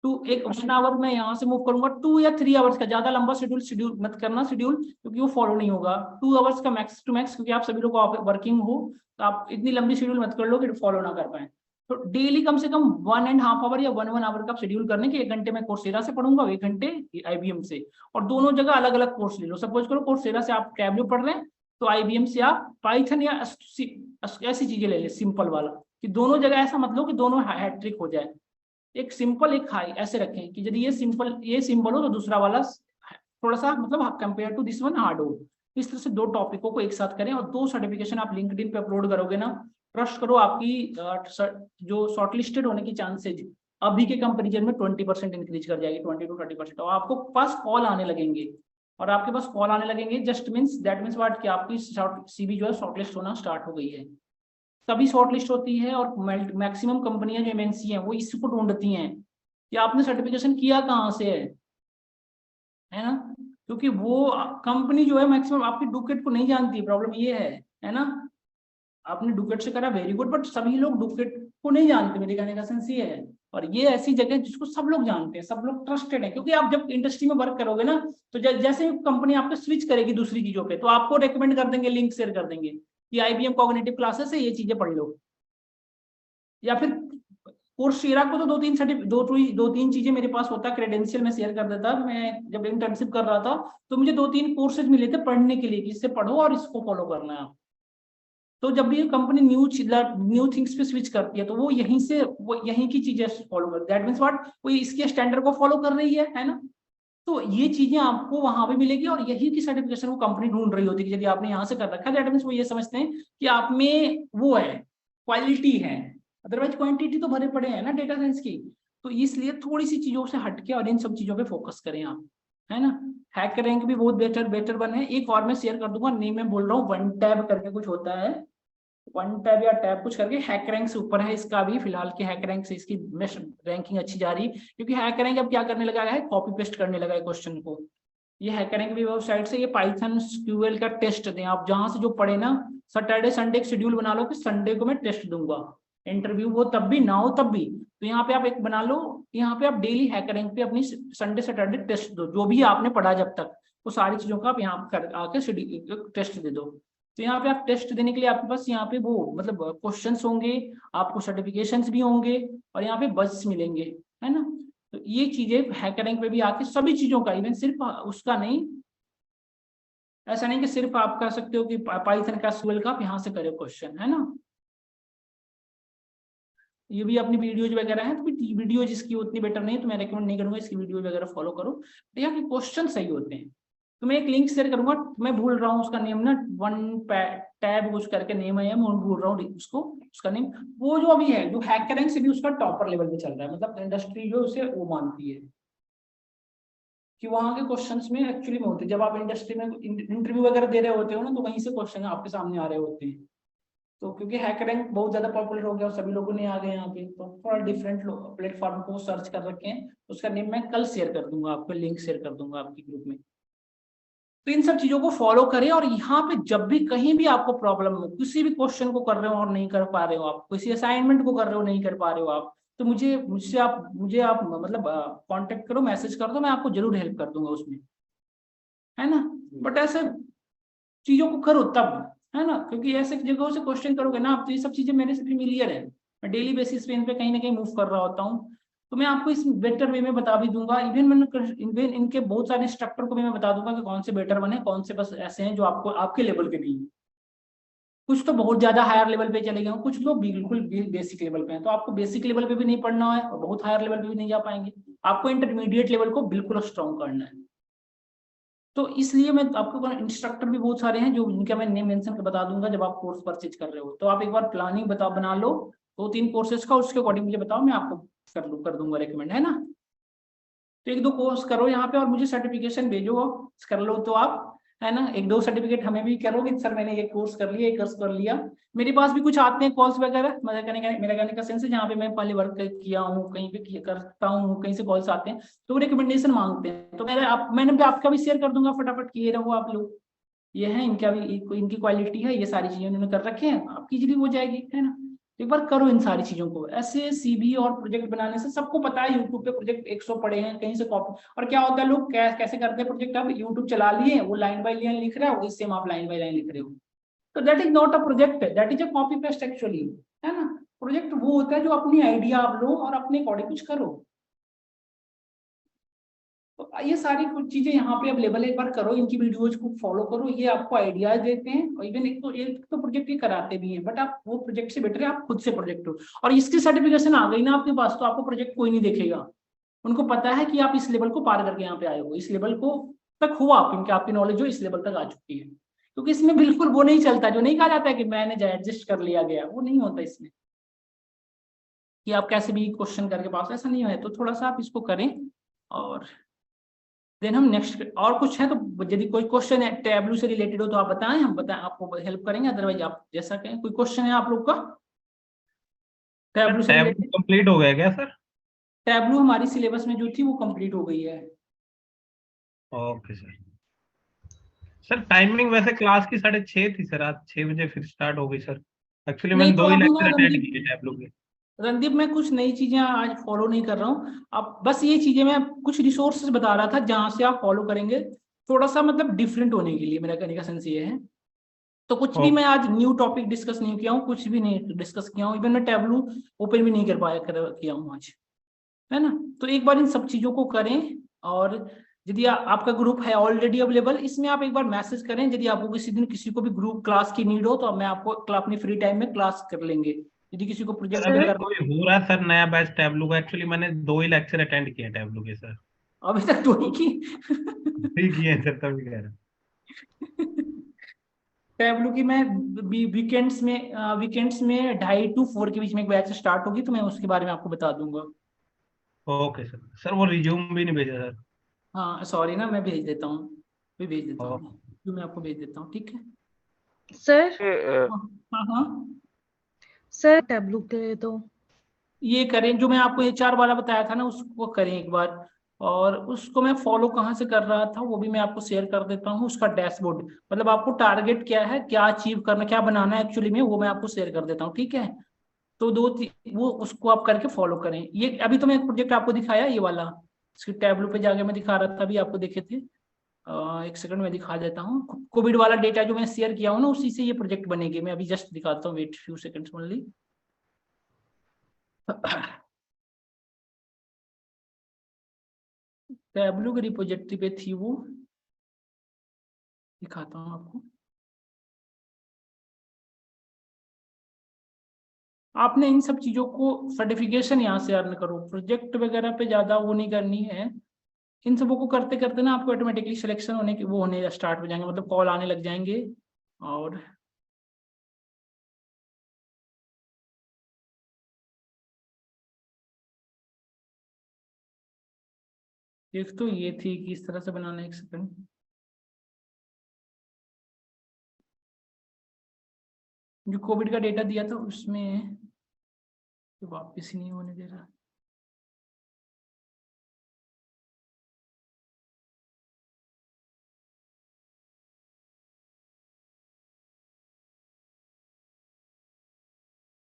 1 आवर मैं यहाँ से मूव करूंगा, 2 या 3 आवर्स का, ज्यादा लंबा शेड्यूल मत करना शेड्यूल, क्योंकि वो फॉलो नहीं होगा। 2 आवर्स का मैक्स टू मैक्स, क्योंकि आप सभी लोग वर्किंग हो, तो आप इतनी लंबी शेड्यूल मत कर लो कि फॉलो ना कर पाए। तो डेली कम से कम 1.5 आवर या 1 आवर का शेड्यूल करने के, 1 घंटे मैं कोर्सेरा से पढ़ूंगा, 1 घंटे IBM से, और दोनों जगह अलग अलग कोर्स ले लो। सपोज करो कोर्सेरा से आप टैबलू पढ़ रहे हैं, तो IBM से आप पाइथन या ऐसी चीजें ले ले सिंपल वाला, कि दोनों जगह ऐसा मत लो कि दोनों हैट्रिक हो जाए। एक सिंपल एक हाई ऐसे रखें कि यदि ये सिंपल हो तो दूसरा वाला थोड़ा सा मतलब compare to this one hard हो। इस तरह से 2 टॉपिकों को एक साथ करें, और 2 सर्टिफिकेशन आप लिंक्डइन पे अपलोड करोगे ना, ट्रस्ट करो आपकी जो शॉर्टलिस्टेड होने की चांसेज अभी के कंपैरिजन में 20% इंक्रीज कर जाएगी, 20 to 30%। और आपको पास कॉल आने लगेंगे, और आपके पास कॉल आने लगेंगे just means that means what कि आपकी CV जो है शॉर्टलिस्ट होना स्टार्ट हो गई है। तभी शॉर्टलिस्ट होती है, और मैक्सिमम कंपनियां जो MNC हैं वो इसको ढूंढती हैं कि आपने सर्टिफिकेशन किया कहाँ से है ना। क्योंकि वो कंपनी जो है मैक्सिमम आपकी डुकेट को नहीं जानती, प्रॉब्लम ये है ना। आपने डुकेट से करा वेरी गुड, बट सभी लोग डुकेट को नहीं जानते, मेरे कहने का सेंस ये है। और ये ऐसी जगह जिसको सब लोग जानते हैं, सब लोग ट्रस्टेड है, क्योंकि आप जब इंडस्ट्री में वर्क करोगे ना तो जैसे कंपनी आपको स्विच करेगी दूसरी चीजों पे, तो आपको रेकमेंड कर देंगे, लिंक शेयर कर देंगे कि IBM कॉग्निटिव क्लासेस है, ये चीजें पढ़ लो। या फिर कोर्सेरा को तो 2-3 चीजें मेरे पास होता, क्रेडेंशियल में शेयर कर देता। मैं जब इंटर्नशिप कर रहा था तो मुझे 2-3 कोर्सेज मिले थे पढ़ने के लिए, इससे पढ़ो और इसको फॉलो करना है। तो जब भी कंपनी न्यू थिंग्स पे स्विच करती है तो वो यहीं की चीजें फॉलो कर, दैट मींस व्हाट, वो इसके स्टैंडर्ड को फॉलो कर रही है ना। तो ये चीजें आपको वहां पे मिलेगी और यही की सर्टिफिकेशन वो कंपनी ढूंढ रही होती है कि यदि आपने यहाँ से कर रखा है दैट मींस वो ये समझते हैं कि आप में वो है, क्वालिटी है, अदरवाइज क्वांटिटी तो भरे पड़े हैं ना डेटा साइंस की। तो इसलिए थोड़ी सी चीजों से हटके और इन सब चीजों पे फोकस करें आप, है ना। हैक रैंक भी बहुत बेटर बने। एक और मैं शेयर कर दूंगा, नेम में बोल रहा हूँ, वन टैब करके कुछ होता है, वन टैब या टैब कुछ करके, हैक रैंक से ऊपर है इसका भी फिलहाल की, हैक रैंक से इसकी रैंकिंग अच्छी जा रही है क्योंकि हैक रैंक अब क्या करने लगा है, कॉपी पेस्ट करने लगा है क्वेश्चन को। ये हैक रैंक भी वेबसाइट से ये पाइथन SQL का टेस्ट दें आप, जहां से जो पढ़े ना, सैटरडे संडे एक शेड्यूल बना लो कि संडे को मैं टेस्ट दूंगा, इंटरव्यू हो तब भी ना हो तब भी, तो यहाँ पे आप एक बना लो, यहाँ पे आप डेली हैक रैंक पे अपनी संडे सैटरडे टेस्ट दो, जो भी आपने पढ़ा जब तक वो सारी चीजों का आप यहाँ कर आके शेड्यूल टेस्ट दे दो। तो यहाँ पे आप टेस्ट देने के लिए आपके पास यहाँ पे वो मतलब क्वेश्चंस होंगे, आपको सर्टिफिकेशंस भी होंगे और यहाँ पे बस मिलेंगे, है ना। तो ये चीजें हैकर रैंक पे भी आके सभी चीजों का, इवन सिर्फ उसका नहीं, ऐसा नहीं कि सिर्फ आप कर सकते हो कि पाइथन का SQL का आप यहाँ से करें क्वेश्चन, है ना। ये भी अपनी वीडियोज वगैरह है, तो वीडियोज इसकी उतनी बेटर नहीं है तो मैं रेकमेंड नहीं करूंगा इसकी वीडियो वगैरह फॉलो करो, तो यहाँ के क्वेश्चन सही होते हैं। तो मैं एक लिंक शेयर करूंगा, मैं भूल रहा हूँ उसका नेम ना, वन टैब कुछ करके नेम है, मैं भूल रहा हूँ उसको, उसका नेम, वो जो अभी है जो हैकर रैंक से भी उसका टॉपर लेवल पे चल रहा है, मतलब इंडस्ट्री जो उसे वो मानती है कि वहां के क्वेश्चंस में एक्चुअली में होते हैं, जब आप इंडस्ट्री में इंटरव्यू वगैरह दे रहे होते हो ना, तो वहीं से क्वेश्चन आपके सामने आ रहे होते हैं। तो क्योंकि हैकर रैंक बहुत ज्यादा पॉपुलर हो गया और सभी लोगों ने आ गए यहाँ पे, तो थोड़ा डिफरेंट प्लेटफॉर्म को सर्च कर रखे हैं, उसका नेम मैं कल शेयर कर दूंगा आपको, लिंक शेयर कर दूंगा आपकी ग्रुप में। तो इन सब चीजों को फॉलो करें और यहाँ पे जब भी कहीं भी आपको प्रॉब्लम हो, किसी भी क्वेश्चन को कर रहे हो और नहीं कर पा रहे हो, आप किसी असाइनमेंट को कर रहे हो नहीं कर पा रहे हो आप, तो मुझे आप मतलब कांटेक्ट करो, मैसेज कर दो, मैं आपको जरूर हेल्प कर दूंगा उसमें, है ना। बट ऐसे चीजों को करो तब, है ना, क्योंकि ऐसे जगहों से क्वेश्चन करोगे ना आप, तो ये सब चीजें मेरे से फेमिलियर है, मैं डेली बेसिस पे इन पे कहीं ना कहीं मूव कर रहा होता हूँ, तो मैं आपको इस बेटर वे में बता भी दूंगा। इवन इनके बहुत सारे इंस्ट्रक्टर को भी मैं बता दूंगा कि कौन से बेटर बने, कौन से बस ऐसे हैं जो आपको आपके लेवल के नहीं है। कुछ तो बहुत ज्यादा हायर लेवल पे चले गए, कुछ लोग बिल्कुल बेसिक लेवल पे हैं, तो आपको बेसिक लेवल पे भी नहीं पढ़ना है और बहुत हायर लेवल पे भी नहीं जा पाएंगे, आपको इंटरमीडिएट लेवल को बिल्कुल स्ट्रॉन्ग करना है। तो इसलिए मैं आपको इंस्ट्रक्टर भी बहुत सारे हैं जो इनका मैं नेम मेंशन कर बता दूंगा जब आप कोर्स परचेज कर रहे हो, तो आप एक बार प्लानिंग बना लो 2-3 कोर्सेज का, उसके अकॉर्डिंग मुझे बताओ, मैं आपको कर दूंगा रेकमेंड, है ना। तो 1-2 कोर्स करो यहाँ पे और मुझे सर्टिफिकेशन भेजो, कर लो तो आप, है ना। 1-2 सर्टिफिकेट हमें भी करोगे सर मैंने ये कोर्स कर लिया, ये कोर्स कर लिया। मेरे पास भी कुछ आते हैं कॉल्स वगैरह, मेरा कहने का सेंस है जहाँ पे मैं पहले वर्क किया हूँ, कहीं पे करता हूँ, कहीं से कॉल्स आते हैं तो वो रिकमेंडेशन मांगते हैं, तो मैंने भी आपका भी शेयर कर दूंगा, फटाफट किए रहो आप लोग। ये है इनका भी, इनकी क्वालिटी है, ये सारी चीजें उन्होंने कर रखे हैं, आपकी इजीली हो जाएगी, है ना। एक बार करो इन सारी चीजों को, ऐसे सीवी और प्रोजेक्ट बनाने से सबको पता है, यूट्यूब पे प्रोजेक्ट 100 पड़े हैं, कहीं से कॉपी, और क्या होता है लोग कैसे करते हैं प्रोजेक्ट, अब यूट्यूब चला लिए, वो लाइन बाय लाइन लिख रहा है, वही सेम आप लाइन बाय लाइन लिख रहे हो, तो that is not a project, that is a copy paste actually, है ना। प्रोजेक्ट वो होता है जो अपनी आइडिया आप लो और अपने अकॉर्डिंग कुछ करो। तो ये सारी कुछ चीजें यहाँ पे अवेलेबल है, एक बार करो, इनकी वीडियोज को फॉलो करो, ये आपको आइडियाज देते हैं, और इवन एक तो प्रोजेक्ट ये कराते भी हैं, बट आप वो प्रोजेक्ट से बेटर है आप खुद से प्रोजेक्ट हो, और इसकी सर्टिफिकेशन आ गई ना आपके पास, तो आपको प्रोजेक्ट कोई नहीं देखेगा, उनको पता है कि आप इस लेवल को पार करके यहाँ पे आए हो, इस लेवल को तक हो आप, इनके आपकी नॉलेज जो इस लेवल तक आ चुकी है, क्योंकि इसमें बिल्कुल वो नहीं चलता, जो नहीं कहा जाता है कि मैंने एडजस्ट कर लिया गया, वो नहीं होता इसमें, कि आप कैसे भी क्वेश्चन करके पास, ऐसा नहीं है। तो थोड़ा सा आप इसको करें, और देन हम नेक्स्ट, और कुछ है तो यदि कोई क्वेश्चन है टैबलू से रिलेटेड हो तो आप बताएं, हम बताएं, आपको हेल्प करेंगे, अदरवाइज आप जैसा कहें। कोई क्वेश्चन है आप लोग का टैबलू से रिलेटेड? कंप्लीट हो गया क्या सर? टैबलू हमारी सिलेबस में जो थी वो कंप्लीट हो गई है। Okay sir. सर टाइमिंग वैसे क्लास की 6:30 थी सर, आज 6 बजे फिर स्टार्ट हो गई सर। एक्चुअली मैंने नहीं, तो 2 ही अभी ना लेक्चर अटेंड किए टैबलू के। रणदीप मैं कुछ नई चीजें आज फॉलो नहीं कर रहा हूँ, अब बस ये चीजें मैं कुछ रिसोर्सेज बता रहा था जहां से आप फॉलो करेंगे, थोड़ा सा मतलब डिफरेंट होने के लिए, मेरा कहने का सेंस ये है। तो कुछ भी मैं आज न्यू टॉपिक डिस्कस नहीं किया हूँ, कुछ भी नहीं डिस्कस किया हूँ, इवन मैं टैबलू ओपन भी नहीं किया हूँ आज, है ना। तो एक बार इन सब चीजों को करें, और यदि आपका ग्रुप है ऑलरेडी अवेलेबल, इसमें आप एक बार मैसेज करें, यदि आपको किसी दिन किसी को भी ग्रुप क्लास की नीड हो तो मैं आपको अपनी फ्री टाइम में क्लास कर लेंगे, यदि किसी को प्रोजेक्ट अभी कर। कोई हो रहा है सर नया बैच टैबलू का? एक्चुअली मैंने 2 ही लेक्चर अटेंड किए टैबलू के सर। अभी तक दो ही की। ठीक ही है सर, तभी कह रहा हूँ। टैबलू की मैं वीकेंड्स में 2:30 से 4 के बीच में एक बैच स्टार्ट होगी, तो मैं उसके बारे में आपको बता दूंगा। Okay sir. सर वो रिज्यूम भी नहीं भेजा सर। हाँ सॉरी ना, मैं भेज देता हूँ, भी भेज देता ओ, हूँ, जो मैं आपको भेज देता हूँ, ठीक है। सर हाँ हाँ हाँ। सर टैबलू के लिए तो ये करें जो मैं आपको HR वाला बताया था ना, उसको करें एक बार। और उसको मैं फॉलो कहाँ से कर रहा था वो भी मैं आपको शेयर कर देता हूँ, उसका डैशबोर्ड, मतलब आपको टारगेट क्या है, क्या अचीव करना, क्या बनाना है एक्चुअली में, वो मैं आपको शेयर कर देता हूँ, ठीक है। तो वो उसको आप करके फॉलो करें। ये अभी तो मैं एक प्रोजेक्ट आपको दिखाया ये वाला, इसकी टैबलो पे जाके मैं दिखा रहा था, अभी आपको देखे थे। एक सेकंड में दिखा देता हूँ, कोविड वाला डेटा जो मैं शेयर किया हूँ ना, उसी से ये प्रोजेक्ट बनेगी। मैं अभी जस्ट दिखाता हूँ, wait few seconds only. Tableau की रिपोजिटरी पे थी वो, दिखाता हूँ आपको। आपने इन सब चीजों को सर्टिफिकेशन यहाँ से अर्न करो, प्रोजेक्ट वगैरह पे ज्यादा वो नहीं करनी है। इन सबों को करते करते ना आपको ऑटोमेटिकली सिलेक्शन होने की वो होने स्टार्ट हो जाएंगे, मतलब कॉल आने लग जाएंगे। और एक तो ये थी कि इस तरह से बनाना है, एक सेकंड। जो कोविड का डेटा दिया था उसमें तो वापस ही नहीं होने दे रहा।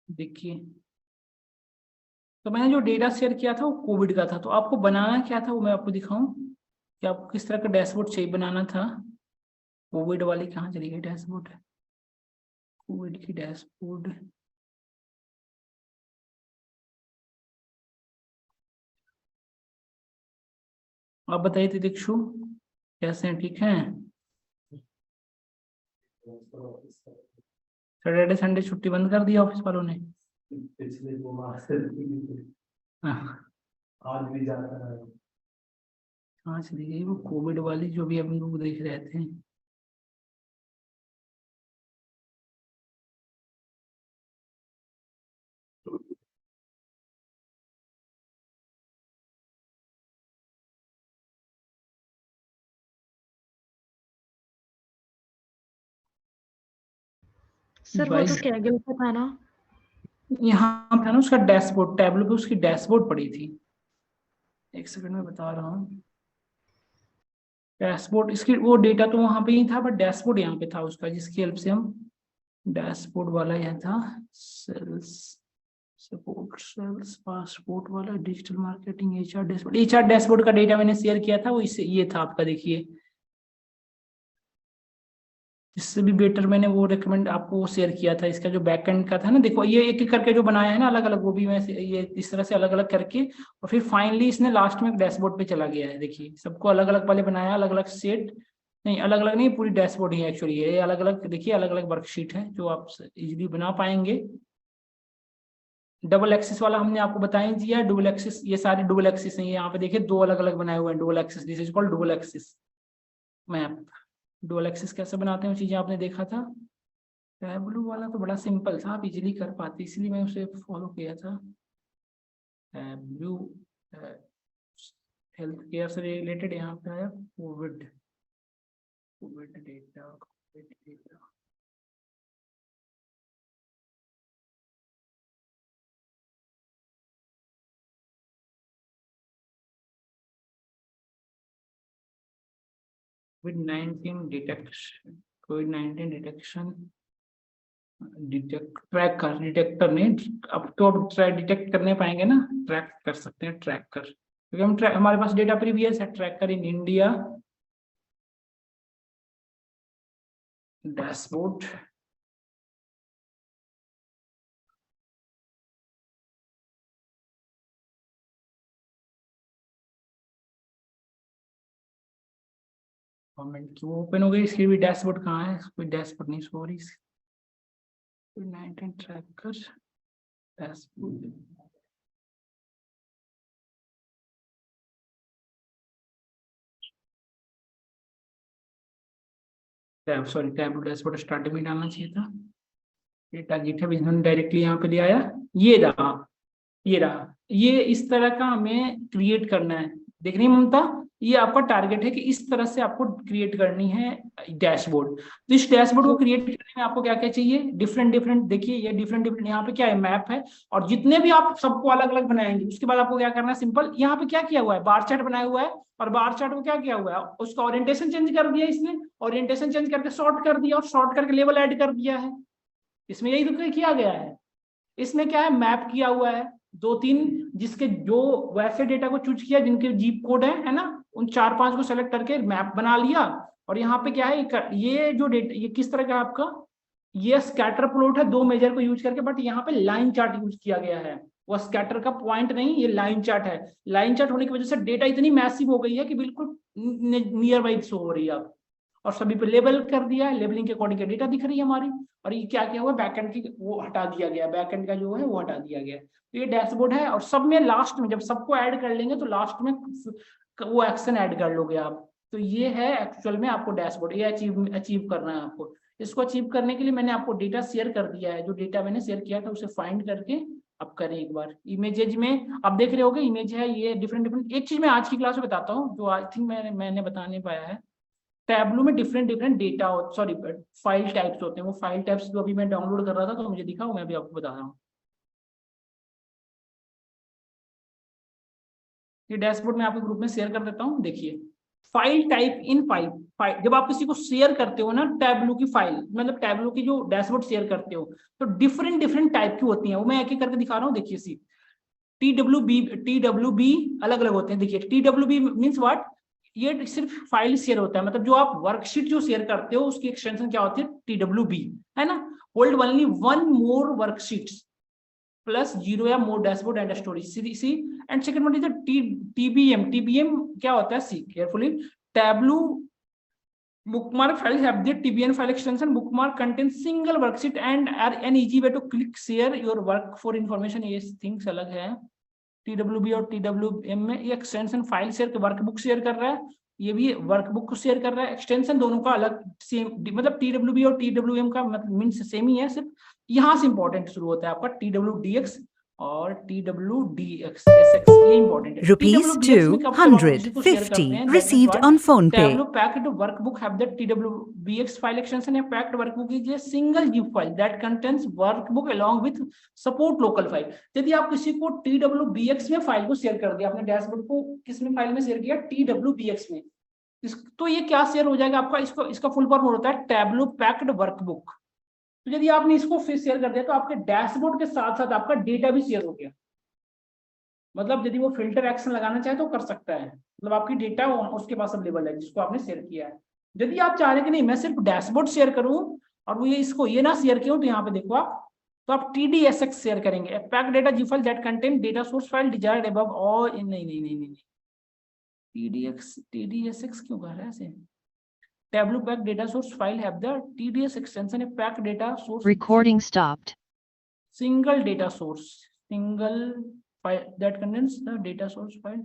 देखिए, तो मैंने जो डेटा शेयर किया था वो कोविड का था, तो आपको बनाना क्या था वो मैं आपको दिखाऊं कि आपको किस तरह का डैशबोर्ड चाहिए बनाना था। कोविड वाली कहाँ चली गई डैशबोर्ड, कोविड की डैशबोर्ड। आप बताइए तितिक्षु, कैसे हैं, ठीक हैं? सैटरडे संडे छुट्टी बंद कर दिया ऑफिस वालों ने। पिछले 2 माह से हाँ, आज भी जाता है। कहाँ चली गई वो कोविड वाली जो भी हम लोग देख रहे थे। सर वो तो बाईस क्या गया था ना। यहाँ था ना उसका डैशबोर्ड, टैबलो पे उसकी डैशबोर्ड पड़ी थी। एक सेकंड में बता रहा हूँ। डैशबोर्ड इसकी वो डेटा तो वहां पे ही था, बट डैशबोर्ड यहाँ पे था उसका, जिसकी हेल्प से हम डैशबोर्ड वाला यह था। सेल्स सपोर्ट, सेल्स पासपोर्ट वाला, डिजिटल मार्केटिंग, HR डैशबोर्ड का डेटा मैंने शेयर किया था वो इससे ये था आपका, देखिए। इससे भी बेटर मैंने वो रेकमेंड आपको वो शेयर किया था, इसका जो बैकएंड का था ना, देखो ये एक एक करके जो बनाया है ना अलग अलग, वो भी मैं ये इस तरह से अलग अलग करके, और फिर फाइनली इसने लास्ट में डैशबोर्ड पे चला गया है। देखिए सबको अलग अलग पहले बनाया, अलग अलग सेट, नहीं अलग अलग नहीं, पूरी डैशबोर्ड ही है एक्चुअली, ये अलग अलग देखिए, अलग अलग वर्कशीट है जो आप इजीली बना पाएंगे। डबल एक्सिस वाला हमने आपको बता ही दिया, डुअल एक्सिस, ये सारे डुअल एक्सिस हैं, यहाँ पे देखिए 2 अलग अलग बनाए हुए हैं dual axis, this is called dual axis map. Dual axis कैसे बनाते हैं वो चीजें आपने देखा था। टैबलू वाला तो बड़ा सिंपल था, आप इजीली कर पाते, इसलिए मैं उसे फॉलो किया था। टैबलू हेल्थ केयर से रिलेटेड यहाँ पे आया, covid, covid data, covid data. कोविड-19 डिटेक्शन, कोविड-19 डिटेक्शन, डिटेक्ट ट्रैक कर, डिटेक्टर नहीं, अब तो अब डिटेक्ट करने पाएंगे ना, ट्रैक कर सकते हैं, ट्रैक कर, क्योंकि हम ट्रैक, हमारे पास डेटा प्रीवियस है, tracker in India dashboard. Government की वो ओपन हो गई, इसकी भी डैशबोर्ड कहाँ है, कोई डैशबोर्ड नहीं, sorry, 19 tracker dashboard. Tab dashboard starting में डालना चाहिए था। डेटा गिटहब इन्होंने डायरेक्टली यहाँ पे ले आया, ये रहा, ये इस तरह का हमें क्रिएट करना है। देख रही है ममता, ये आपका टारगेट है कि इस तरह से आपको क्रिएट करनी है डैशबोर्ड। तो इस डैशबोर्ड को क्रिएट करने में आपको क्या क्या चाहिए, डिफरेंट, देखिए ये डिफरेंट यहाँ पे क्या है, मैप है, और जितने भी आप सबको अलग अलग बनाएंगे उसके बाद आपको क्या करना है, सिंपल यहाँ पे क्या किया हुआ है, बार चार्ट बनाया हुआ है, और बार चार्ट को क्या किया हुआ है, उसका ओरिएंटेशन चेंज कर दिया, इसने ओरिएंटेशन चेंज करके शॉर्ट कर दिया, और शॉर्ट करके लेवल ऐड कर दिया है। इसमें यही तो किया गया है। इसमें क्या है, मैप किया हुआ है 2-3, जिसके जो वैसे डेटा को चूज किया जिनके जीप कोड है ना, उन 4-5 को सेलेक्ट करके मैप बना लिया। और यहाँ पे क्या है, ये जो डेटा ये किस तरह का आपका, ये स्कैटर प्लॉट है 2 मेजर को यूज करके, बट यहाँ पे लाइन चार्ट यूज किया गया है, वो स्कैटर का पॉइंट नहीं, ये लाइन चार्ट है। लाइन चार्ट होने की वजह से डेटा इतनी मैसिव हो गई है कि बिल्कुल नियर बाई शो हो रही है आप, और सभी पे लेबल कर दिया है, लेबलिंग के अकॉर्डिंग डेटा दिख रही है हमारी। और ये क्या किया हुआ है, बैकएंड की वो हटा दिया गया, बैकएंड का जो है वो हटा दिया गया। तो ये डैशबोर्ड है, और सब में लास्ट में जब सबको ऐड कर लेंगे तो लास्ट में वो एक्शन ऐड कर लोगे आप। तो ये है एक्चुअल में आपको डैशबोर्ड, ये अचीव करना है आपको। इसको अचीव करने के लिए मैंने आपको डेटा शेयर कर दिया है, जो डेटा मैंने शेयर किया था उसे फाइंड करके अब करें एक बार। इमेजेज में आप देख रहे होगे, इमेज है ये डिफरेंट। एक चीज मैं आज की क्लास में बताता हूँ जो आई थिंक मैंने बता नहीं पाया है। टैबलू में different data, sorry file types होते हैं। वो फाइल टाइप्स जो अभी मैं डाउनलोड कर रहा था तो मुझे दिखा, मैं अभी आपको बता रहा हूँ। ये डैशबोर्ड में आपके ग्रुप में शेयर कर देता हूँ। देखिए, फाइल टाइप इन फाइल, जब आप किसी को शेयर करते हो ना टैबलू की फाइल, मतलब टैबलू की जो डैशबोर्ड शेयर करते हो, तो डिफरेंट टाइप की होती हैं। वो मैं एक एक करके दिखा रहा हूँ। देखिए सी TWB अलग अलग होते हैं। देखिए TWB मीन्स व्हाट, ये सिर्फ फाइल शेयर होता है, मतलब जो आप वर्कशीट जो शेयर करते हो उसकी एक्सटेंशन क्या होती है, TWB, है ना। Hold only 1 more worksheets plus 0 या more dashboard and storage, see. And second one is the TBM क्या होता है, see carefully, Tableau bookmark files have the TBN file extension. Bookmark contains single worksheet and are an easy way to click share your work for information. ये थिंग्स अलग है। TWB और TWM में ये extension file share, workbook share कर रहा है, ये भी वर्कबुक को शेयर कर रहा है। एक्सटेंशन दोनों का अलग सेम, मतलब TWB और TWM का मतलब मीन्स सेम ही है, सिर्फ यहाँ से इंपॉर्टेंट शुरू होता है आपका TWDX और TWDX, ये इंपॉर्टेंट है। ₹250 received on PhonePe. Tableau packed workbook have the TWBX file extension. A packed workbook is a single zip file that contains workbook along with support local file. यदि आप किसी को TWBX में फाइल को शेयर कर दिया, आपने डैशबोर्ड को किस में फाइल में शेयर किया, TWBX में, तो ये क्या शेयर हो जाएगा आपका, इसका फुल फॉर्म होता है Tableau packed workbook। तो यदि आपने इसको फिर शेयर कर दिया तो आपके डैशबोर्ड के साथ साथ आपका डेटा भी शेयर हो गया। मतलब यदि वो फिल्टर एक्शन लगाना चाहे तो कर सकता है, मतलब आपकी डेटा उसके पास अवेलेबल है जिसको आपने शेयर किया है। यदि आप चाह रहे कि नहीं मैं सिर्फ डैशबोर्ड शेयर करूं और वो इसको ये ना शेयर किया, तो यहाँ पे देखो आप, तो आप TDSX शेयर करेंगे, पैक डेटा जी file that contain data source file desired above और नहीं TDSX क्यों कर रहा है ऐसे। Tableau pack data source file have the TDS extension, a pack data source. Recording stopped. Single data source, single file that contains the data source file,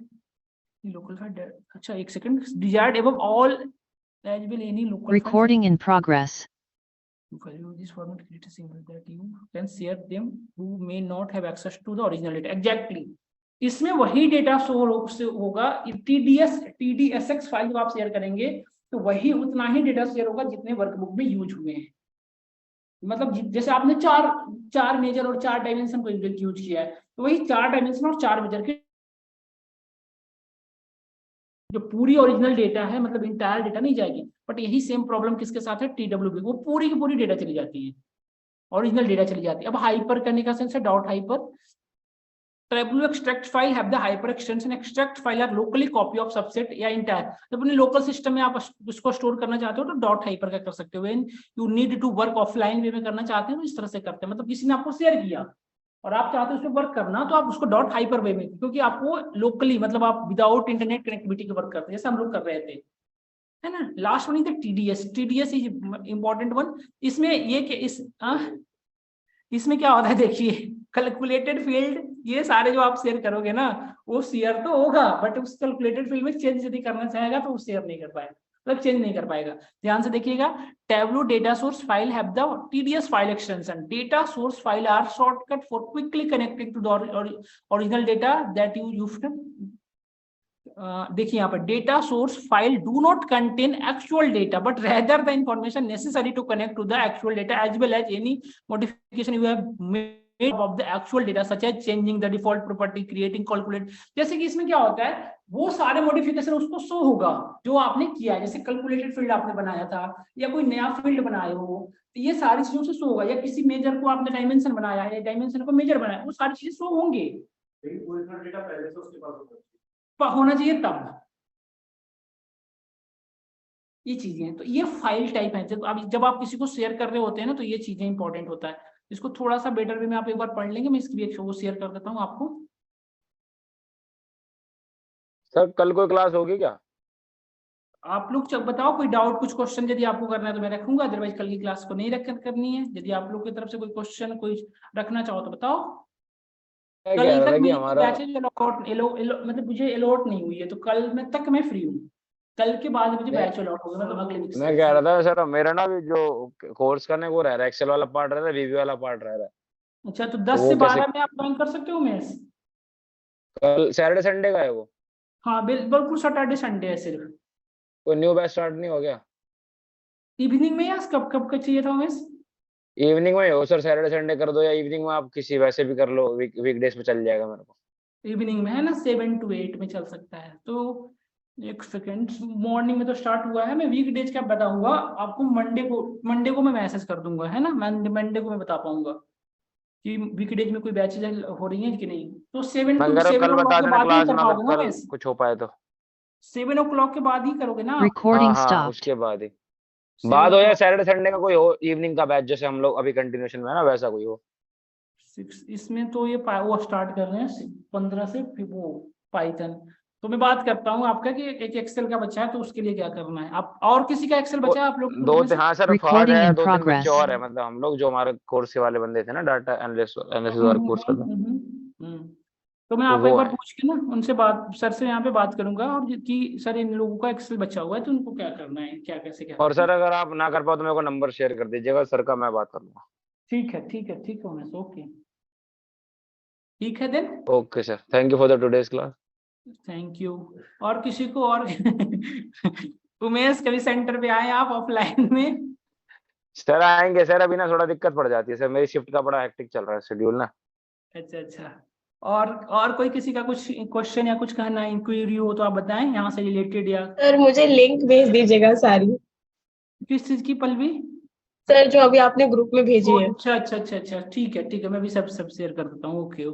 local file. अच्छा एक second. Desired above all eligible any local. Recording in progress. This format create a symbol that you can share them who may not have access to the original data. Exactly. इसमें वही डेटा सोर्स होगा, TDSX फाइल जब आप शेयर करेंगे तो वही उतना ही डेटा शेयर होगा जितने वर्कबुक में यूज हुए हैं। मतलब जैसे आपने चार मेजर और 4 डायमेंशन को यूज किया है, तो वही 4 डायमेंशन और 4 मेजर के जो पूरी ओरिजिनल डेटा है, मतलब इंटायर डेटा नहीं जाएगी। बट यही सेम प्रॉब्लम किसके साथ है, TWB, वो पूरी की पूरी डेटा चली जाती है, ओरिजिनल डेटा चली जाती है। अब हाइपर करने का सेंस है dot hyper. Tableau extract file have the hyper extension. Extract file are locally copy of subset या entire। जब अपने लोकल सिस्टम में आप उसको स्टोर करना चाहते हो तो डॉट हाइपर का कर सकते हो। When you need to work offline way में करना चाहते हो तो इस तरह से करते हैं, मतलब किसी ने आपको शेयर किया और आप चाहते हो उसमें वर्क करना तो आप उसको डॉट हाइपर वे में, क्योंकि आपको लोकली मतलब आप विदाउट इंटरनेट कनेक्टिविटी के वर्क करते हैं, जैसे हम लोग कर रहे थे, है ना। Last one is the TDS is important one. इसमें ये इसमें क्या होता है, देखिए कैलकुलेटेड फील्ड, ये सारे जो आप शेयर करोगे ना वो शेयर तो होगा, बट उस कैलकुलेटेड फील्ड में चेंज यदि करना चाहेगा तो वो शेयर नहीं कर पाएगा। मतलब चेंज नहीं कर पाएगा। ध्यान से देखिएगा, Tableau data source file have the tedious file extension. Data source file are shortcut for quickly connecting to the original data that you used. देखिए यहाँ पर data source file do not contain actual data but rather the information necessary to connect to the actual data as well as any modification you have made of the actual data such as changing the default property, creating calculate. जैसे कि इसमें क्या होता है, वो सारे मॉडिफिकेशन उसको शो होगा जो आपने किया है, जैसे कैलकुलेटेड फील्ड आपने बनाया था या कोई नया फील्ड बनाए हो, तो ये सारी चीजों से शो होगा, या किसी मेजर को आपने डायमेंशन बनाया है, डायमेंशन को मेजर बनाया, वो सारी चीजें शो होंगे, होना चाहिए तब ये चीजें हैं। तो ये फाइल टाइप है, जब आप किसी को शेयर कर रहे होते हैं ना, तो ये चीजें इंपॉर्टेंट होता है। इसको थोड़ा सा बेटर वे में आप एक बार पढ़ लेंगे, मैं इसकी भी एक वो शेयर कर देता हूँ आपको। सर कल कोई क्लास होगी क्या? आप लोग जब बताओ कोई डाउट, कुछ क्वेश्चन यदि आपको करना है तो मैं रखूंगा, अदरवाइज कल की क्लास को नहीं करनी है। यदि आप लोग की तरफ से कोई क्वेश्चन कोई रखना चाहो तो बताओ। कल तक मेरी बैचेज मतलब मुझे अलॉट नहीं हुई है, तो कल में तक मैं फ्री हूँ, कल के बाद मुझे बैच अलॉट होगा, मतलब अगले वीक से। मैं कह रहा था सर मेरा ना भी जो कोर्स करने वो रह रहा है, एक्सेल वाला पार्ट रह रहा है, वीवी वाला पार्ट रह रहा है। अच्छा, तो 10 से 12 में आप ज्वाइन कर सकते हो मेस? कल सैटरडे संडे का है वो? हाँ बिल्कुल, सैटरडे संडे है सिर्फ। कोई न्यू बैच स्टार्ट नहीं हो गया? इवनिंग में या कब कब का चाहिए था मेस? इवनिंग में हो सर, सैटरडे संडे कर दो, या इवनिंग में आप किसी वैसे भी कर लो, वीकडेज पे चल जाएगा मेरे को। इवनिंग में है ना, 7 to 8 में चल सकता है। तो एक सेकेंड, मॉर्निंग में तो स्टार्ट हुआ है, मैं वीकडेज क्या बताऊंगा आपको, मंडे को मैं मैसेज कर दूंगा, है ना, मंडे को मैं बता पाऊंगा कि वीकडेज में कोई बैचेज हो रही है कि नहीं। तो 7 to 7 कल बता देना क्लास में, o'clock अगर कल कुछ हो पाए तो 7 o'clock के बाद ही करोगे ना? Recording हाँ, stopped. उसके बाद ही 7 बाद हो, या o'clock। सैटरडे संडे का कोई हो इवनिंग का बैच, जैसे हम लोग अभी कंटिन्यूशन में है ना, वैसा कोई हो। 6 इसमें तो ये वो स्टार्ट कर रहे हैं 15 से, फिर वो पाइथन। तो मैं बात करता हूँ आपका कि एक एक्सेल का बच्चा है, तो उसके लिए क्या करना है। आप और किसी का एक्सेल बचा है आप लोग? हाँ सर, फहद Recording है, in 2-3 progress. बच्चे और है, मतलब हम लोग जो हमारे कोर्स के वाले बंदे थे ना, डाटा एनालिसिस वाला कोर्स करते हैं। तो मैं तो आप एक वो बार है। पूछ के ना उनसे बात, सर से यहाँ पे बात करूंगा, और कि सर इन लोगों का एक्सेल बचा हुआ है तो उनको क्या करना है, क्या कैसे क्या। और सर अगर आप ना कर पाओ तो मेरे को नंबर शेयर कर दीजिएगा सर का, मैं बात कर लूंगा। ठीक है उमेश, ओके ठीक है then. Okay sir, thank you for the today's class. Thank you. और किसी को और उमेश कभी सेंटर पे आए आप ऑफलाइन में? सर आएंगे सर, अभी ना थोड़ा दिक्कत पड़ जाती है सर, मेरी शिफ्ट का बड़ा हेक्टिक चल रहा है शेड्यूल ना। अच्छा। और कोई किसी का कुछ क्वेश्चन या कुछ कहना, इंक्वायरी हो तो आप बताएं यहाँ से रिलेटेड, या सर मुझे लिंक भेज दीजिएगा सारी, किस चीज की पल्लवी? सर जो अभी आपने ग्रुप में भेजी है। अच्छा, ठीक है, मैं भी सब शेयर कर देता हूँ। ओके।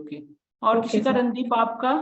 और ओके किसी का सर। रणदीप आपका?